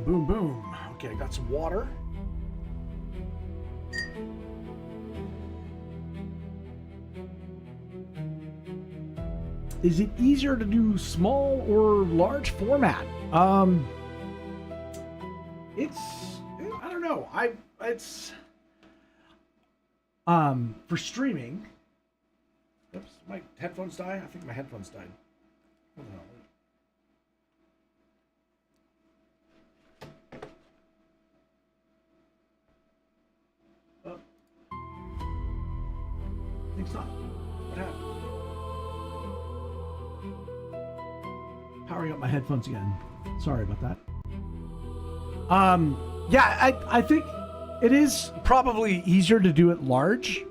Boom, boom. Okay, I got some water. Is it easier to do small or large format? It's, I don't know. It's for streaming. Oops, my headphones died. I think my headphones died. Hold on. It's not. What happened? Powering up my headphones again. Sorry about that. Yeah, I think it is probably easier to do it large.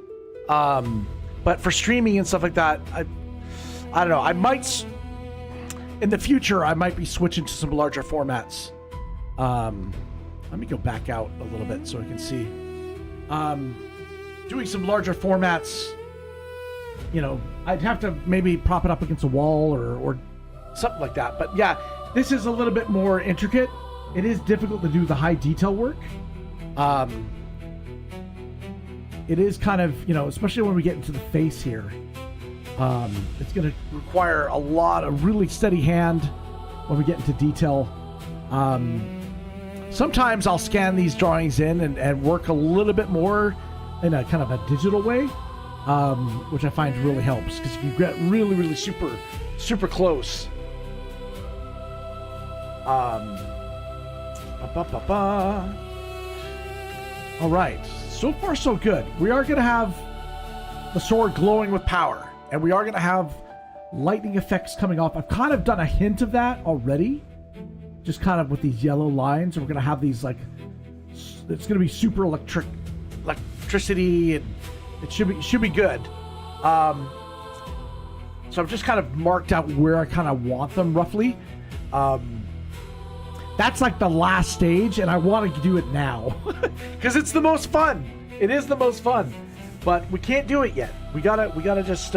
But for streaming and stuff like that, I don't know. I might, in the future, I might be switching to some larger formats. Let me go back out a little bit so I can see. Doing some larger formats, you know, I'd have to maybe prop it up against a wall or something like that. But yeah, this is a little bit more intricate. It is difficult to do the high detail work. It is kind of, you know, especially when we get into the face here. It's going to require a lot of really steady hand when we get into detail. Sometimes I'll scan these drawings in and work a little bit more in a kind of a digital way. Which I find really helps, because if you get really, really super close. All right, so far so good. We are going to have the sword glowing with power, and we are going to have lightning effects coming off. I've kind of done a hint of that already, just kind of with these yellow lines. We're going to have these, like, it's going to be super electricity, and it should be good. So I've just kind of marked out where I kind of want them roughly. That's like the last stage, and I want to do it now because it's the most fun. It is the most fun, but we can't do it yet. We gotta just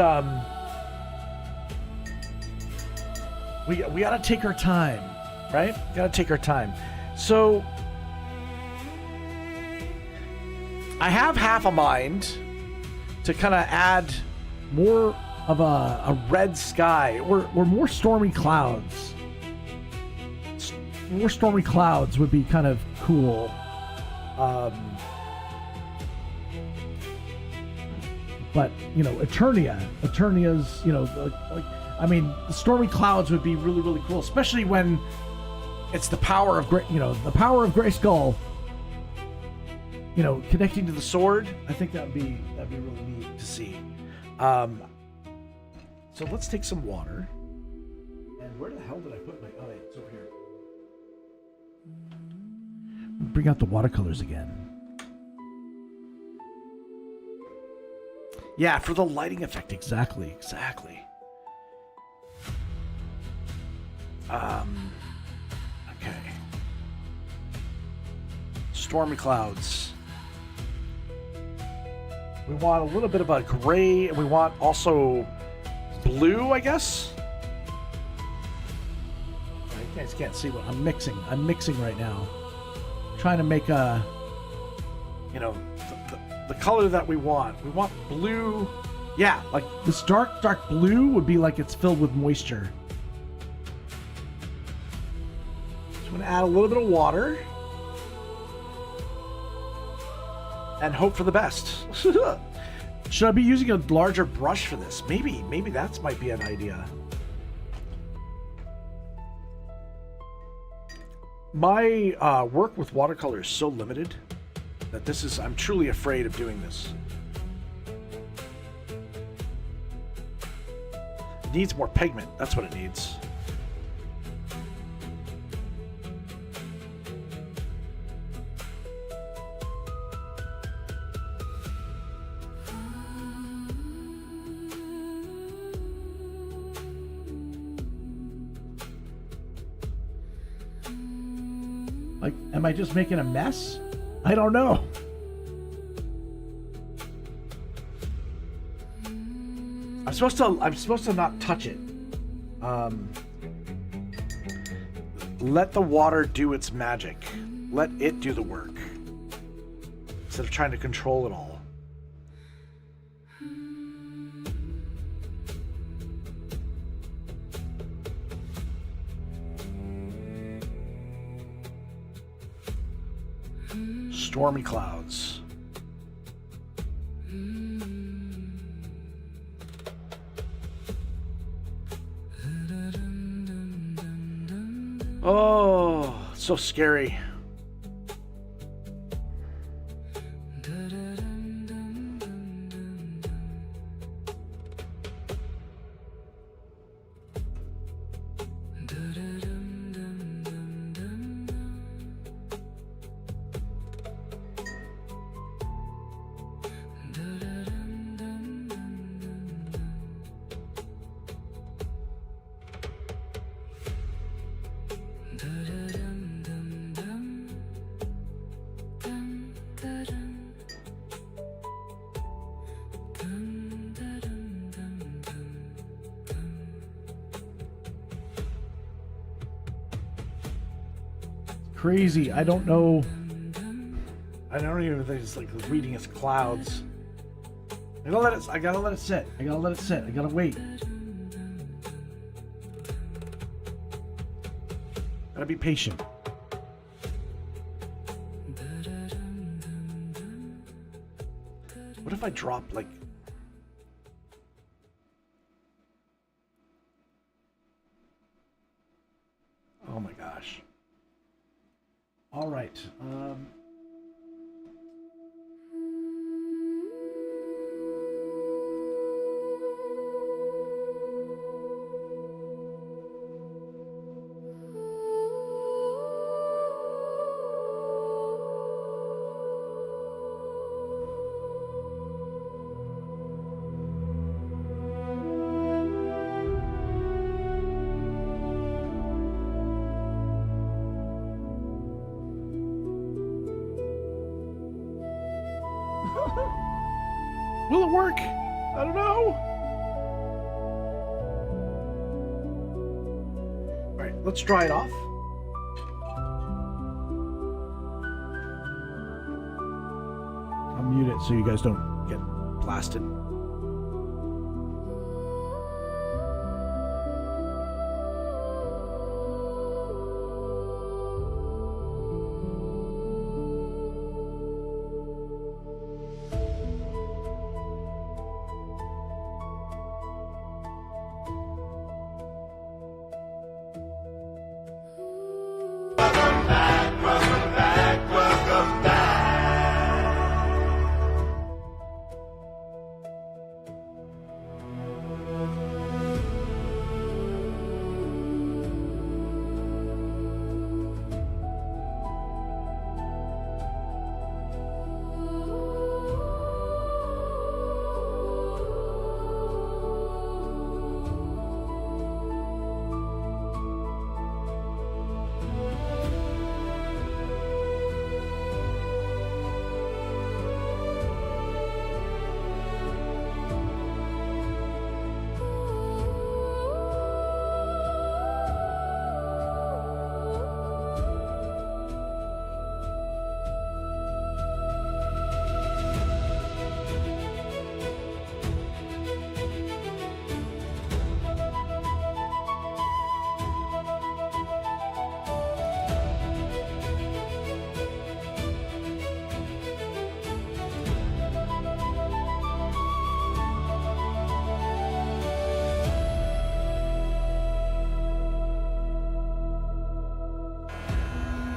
we gotta take our time, right? We gotta take our time. So I have half a mind to kind of add more of a red sky or more stormy clouds. More stormy clouds would be kind of cool. But, you know, Eternia's, you know, like, I mean, the stormy clouds would be really, really cool, especially when it's the power of the power of Grayskull, you know, connecting to the sword. I think that'd be really neat to see. So let's take some water. And where the hell did I put my? Oh, wait, it's over here. Bring out the watercolors again. Yeah, for the lighting effect, exactly. Okay. Stormy clouds. We want a little bit of a gray, and we want also blue, I guess. You guys can't see what I'm mixing. I'm mixing right now. Trying to make a, you know, the color that we want. We want blue. Yeah, like this dark blue would be like it's filled with moisture. So I'm going to add a little bit of water. And hope for the best. Should I be using a larger brush for this? Maybe that might be an idea. My work with watercolor is so limited that I'm truly afraid of doing this. It needs more pigment. That's what it needs. Like, am I just making a mess? I don't know. I'm supposed to not touch it. Let the water do its magic. Let it do the work. Instead of trying to control it all. Stormy clouds. Oh, so scary. Crazy. I don't know. I don't even think it's like reading as clouds. I gotta let it sit. I gotta let it sit. I gotta wait. Gotta be patient. What if I drop like... Oh my gosh. All right. Will it work? I don't know. All right, let's dry it off. I'll mute it so you guys don't get blasted.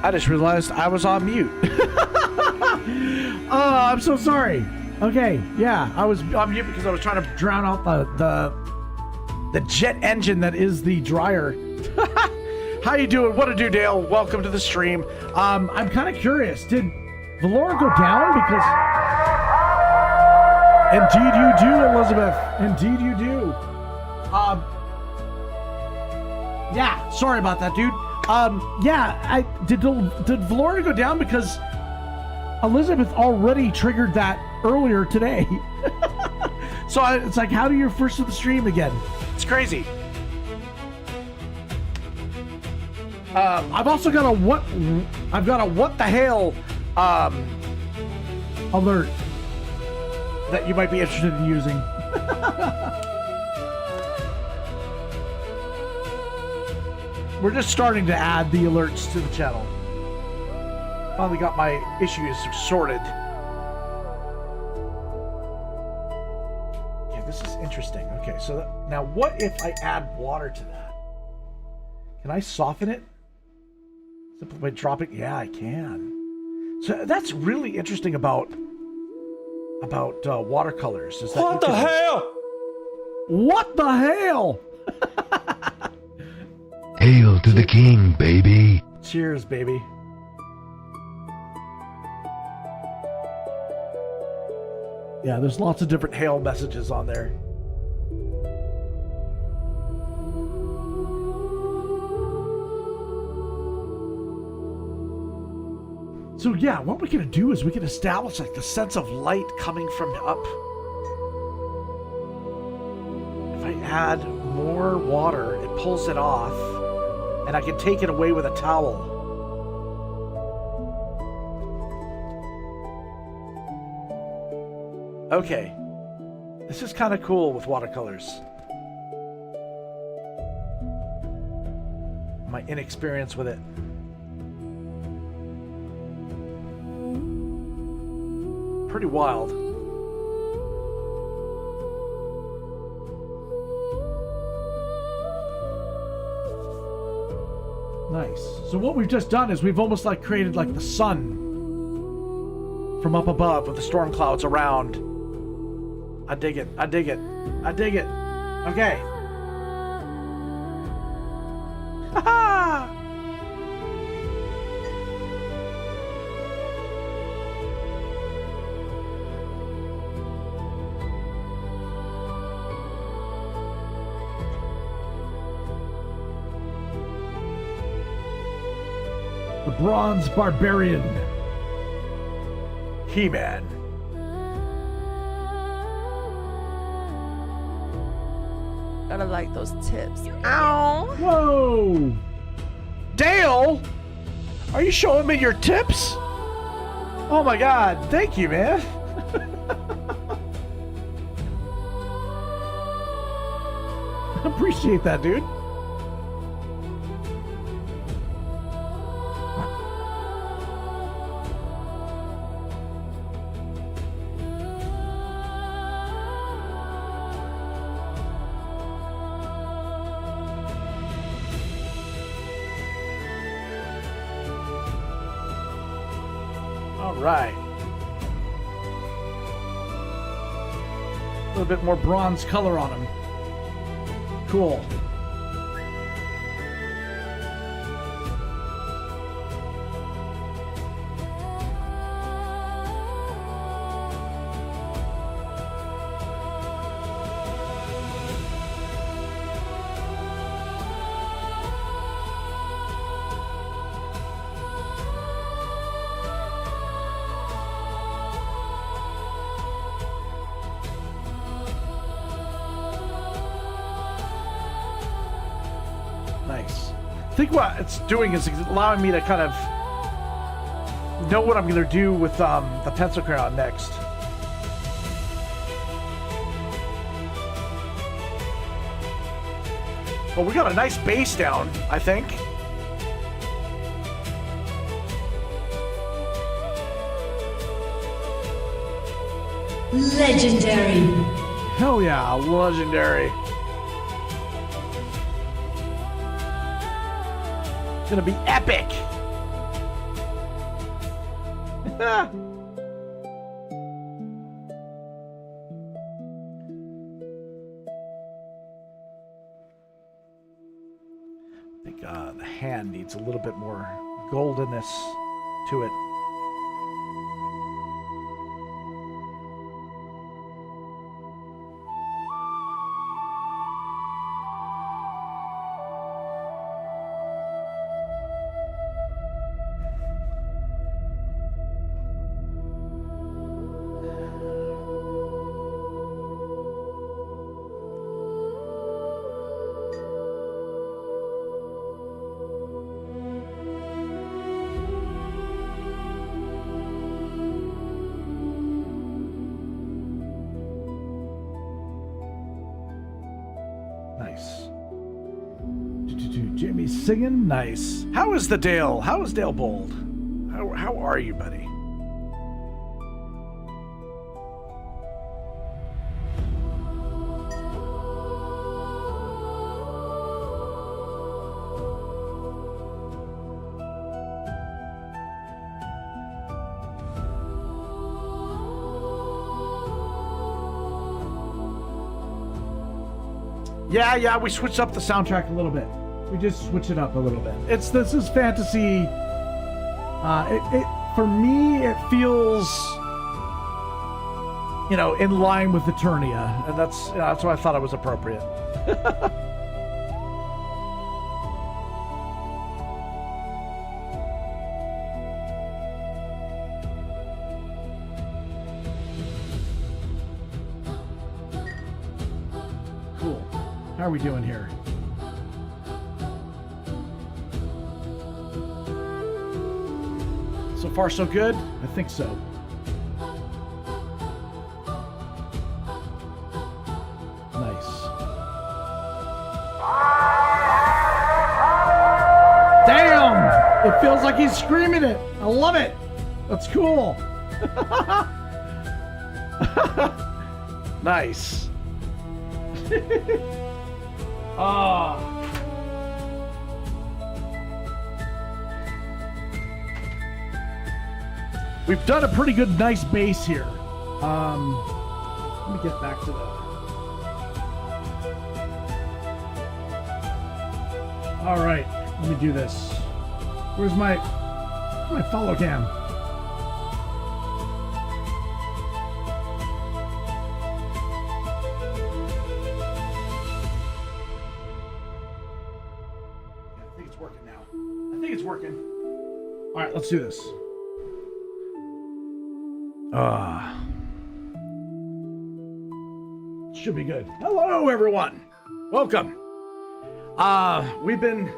I just realized I was on mute. Oh, I'm so sorry. Okay, yeah, I was on mute because I was trying to drown out the jet engine that is the dryer. How you doing? What to do, Dale? Welcome to the stream. I'm kind of curious. Did Valora go down? Because indeed you do, Elizabeth. Indeed you do. Yeah, sorry about that, dude. Yeah, did Valora go down because Elizabeth already triggered that earlier today. So it's like, how do you first to the stream again? It's crazy. I've also got a what the hell alert that you might be interested in using. We're just starting to add the alerts to the channel. Finally got my issues sorted. Okay, this is interesting. Okay, so now what if I add water to that? Can I soften it? Simply by dropping? Yeah, I can. So that's really interesting about watercolors. Is that what the hell? What the hell? Hail to the king, baby. Cheers, baby. Yeah, there's lots of different hail messages on there. So yeah, what we're gonna do is we can establish like the sense of light coming from up. If I add more water, it pulls it off, and I can take it away with a towel. Okay, this is kind of cool with watercolors. My inexperience with it. Pretty wild. Nice. So what we've just done is we've almost like created like the sun from up above with the storm clouds around. I dig it. I dig it. I dig it. Okay. Ha-ha! The Bronze Barbarian. He-Man. Gotta like those tips. Ow! Whoa! Dale! Are you showing me your tips? Oh my god, thank you, man. Appreciate that, dude. Right. A little bit more bronze color on him. Cool. I think what it's doing is allowing me to kind of know what I'm going to do with the pencil crayon next. Well, we got a nice base down, I think. Legendary. Hell yeah, legendary. Gonna be epic. I think the hand needs a little bit more goldenness to it. Nice. Jamie's singing. Nice. How is the Dale? How is Dale Bold? How are you, buddy? Yeah, we switched up the soundtrack a little bit. We just switch it up a little bit. This is fantasy. For me, it feels, in line with Eternia, and that's why I thought it was appropriate. Cool. How are we doing here? So far, so good? I think so. Nice. Damn! It feels like he's screaming it. I love it. That's cool. Nice. Ah. We've done a pretty good, nice base here. Let me get back to the... All right, let me do this. Where's my follow cam? I think it's working now. I think it's working. All right, let's do this. Should be good. Hello, everyone. Welcome. We've been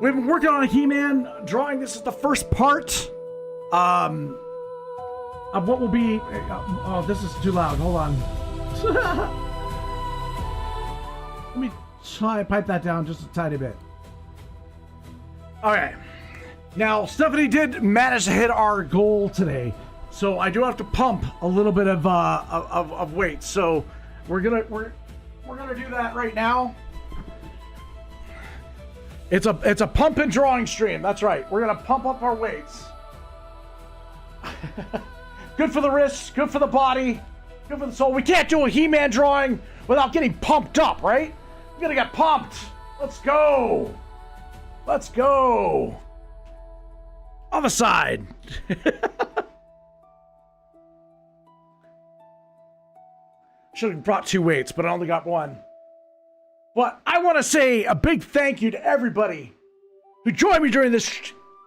working on a He-Man drawing. This is the first part of what will be. Oh, this is too loud. Hold on. Let me try and pipe that down just a tiny bit. All right. Now, Stephanie did manage to hit our goal today, so I do have to pump a little bit of weight. So we're gonna do that right now. It's a pump and drawing stream. That's right. We're gonna pump up our weights. Good for the wrists. Good for the body. Good for the soul. We can't do a He-Man drawing without getting pumped up, right? We gotta get pumped. Let's go. Let's go. On the side. Should have brought 2 weights, but I only got 1. But I want to say a big thank you to everybody who joined me during this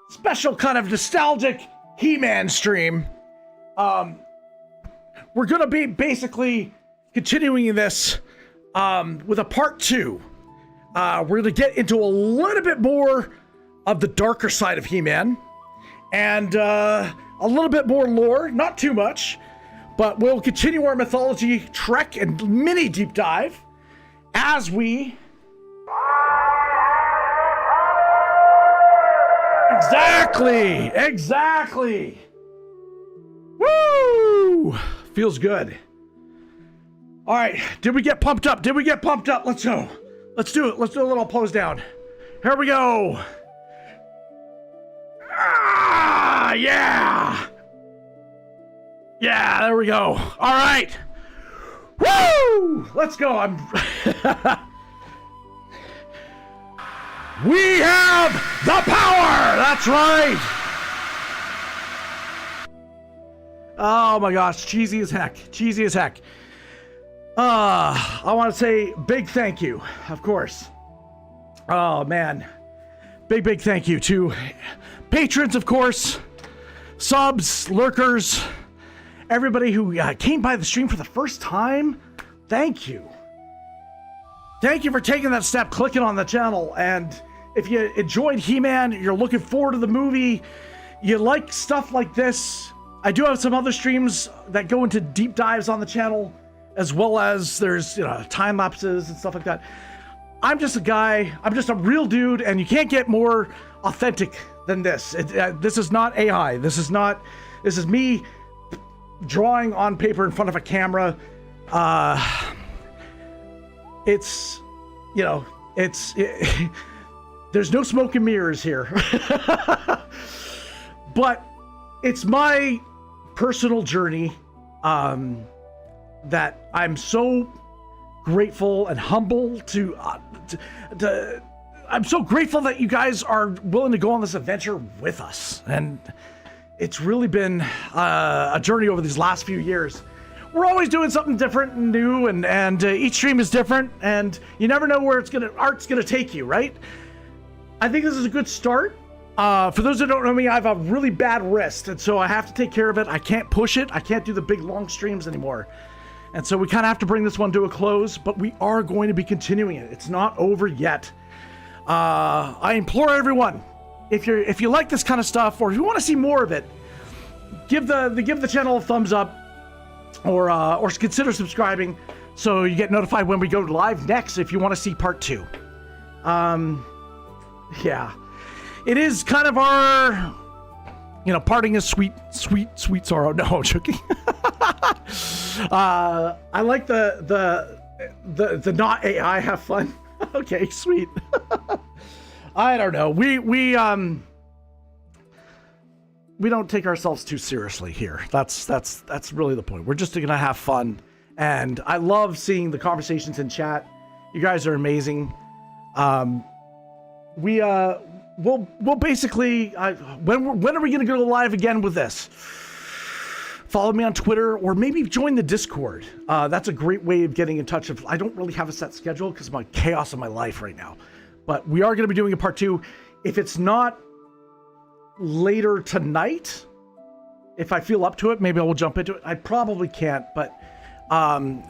special kind of nostalgic He-Man stream. We're going to be basically continuing this with a part 2. We're going to get into a little bit more of the darker side of He-Man. And a little bit more lore, not too much, but we'll continue our mythology trek and mini deep dive as we... Exactly! Woo! Feels good. All right, did we get pumped up? Let's go. Let's do it. Let's do a little pose down. Here we go. Yeah! Yeah, there we go. All right. Woo! Let's go. We have the power! That's right! Oh my gosh, cheesy as heck. Cheesy as heck. I want to say big thank you, of course. Oh man. Big thank you to patrons, of course, subs, lurkers, everybody who came by the stream for the first time. Thank you. Thank you for taking that step, clicking on the channel, and if you enjoyed He-Man, you're looking forward to the movie, you like stuff like this, I do have some other streams that go into deep dives on the channel, as well as there's, time lapses and stuff like that. I'm just a guy, I'm just a real dude, and you can't get more authentic than this. This is not AI. This is me drawing on paper in front of a camera. There's no smoke and mirrors here. But it's my personal journey that I'm so grateful and humble to I'm so grateful that you guys are willing to go on this adventure with us. And it's really been a journey over these last few years. We're always doing something different and new, and each stream is different, and you never know where art's gonna take you, right? I think this is a good start. For those that don't know me, I have a really bad wrist, and so I have to take care of it. I can't push it. I can't do the big long streams anymore. And so we kind of have to bring this one to a close, but we are going to be continuing it. It's not over yet. I implore everyone, if you like this kind of stuff, or if you want to see more of it, give the channel a thumbs up, or consider subscribing so you get notified when we go live next if you want to see part 2. Yeah, it is kind of our, parting is sweet sorrow. No, I'm joking. I like the not AI have fun. Okay, sweet. I don't know. We don't take ourselves too seriously here. That's really the point. We're just gonna have fun, and I love seeing the conversations in chat. You guys are amazing. We'll basically when are we gonna go live again with this? Follow me on Twitter, or maybe join the Discord. That's a great way of getting in touch. I don't really have a set schedule because of my chaos in my life right now. But we are going to be doing a part 2. If it's not later tonight, if I feel up to it, maybe I will jump into it. I probably can't, but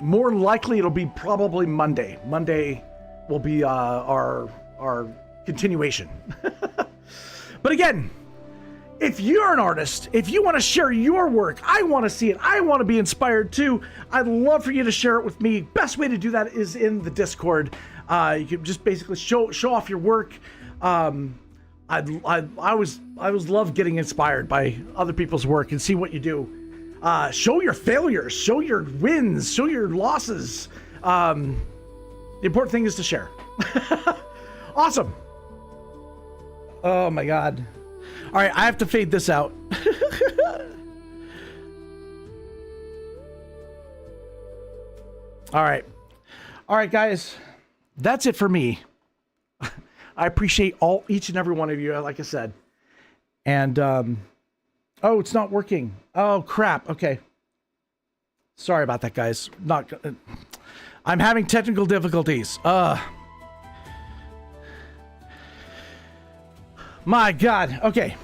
more likely it'll be probably Monday. Monday will be our continuation. But again, if you're an artist, if you want to share your work, I want to see it. I want to be inspired too. I'd love for you to share it with me. Best way to do that is in the Discord. You can just basically show off your work. I always love getting inspired by other people's work and see what you do. Show your failures, show your wins, show your losses. The important thing is to share. Awesome. Oh my God. All right, I have to fade this out. All right, guys, that's it for me. I appreciate each and every one of you, like I said. And oh, it's not working. Oh crap. Okay. Sorry about that, guys. I'm having technical difficulties. My God. Okay.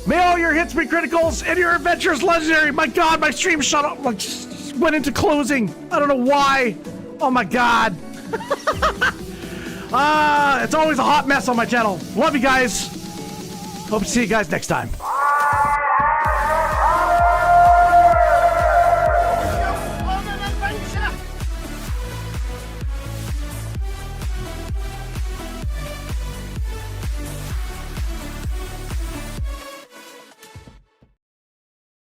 May all your hits be criticals and your adventures legendary. My God, my stream shut off, went into closing. I don't know why. Oh my God. It's always a hot mess on my channel. Love you guys. Hope to see you guys next time.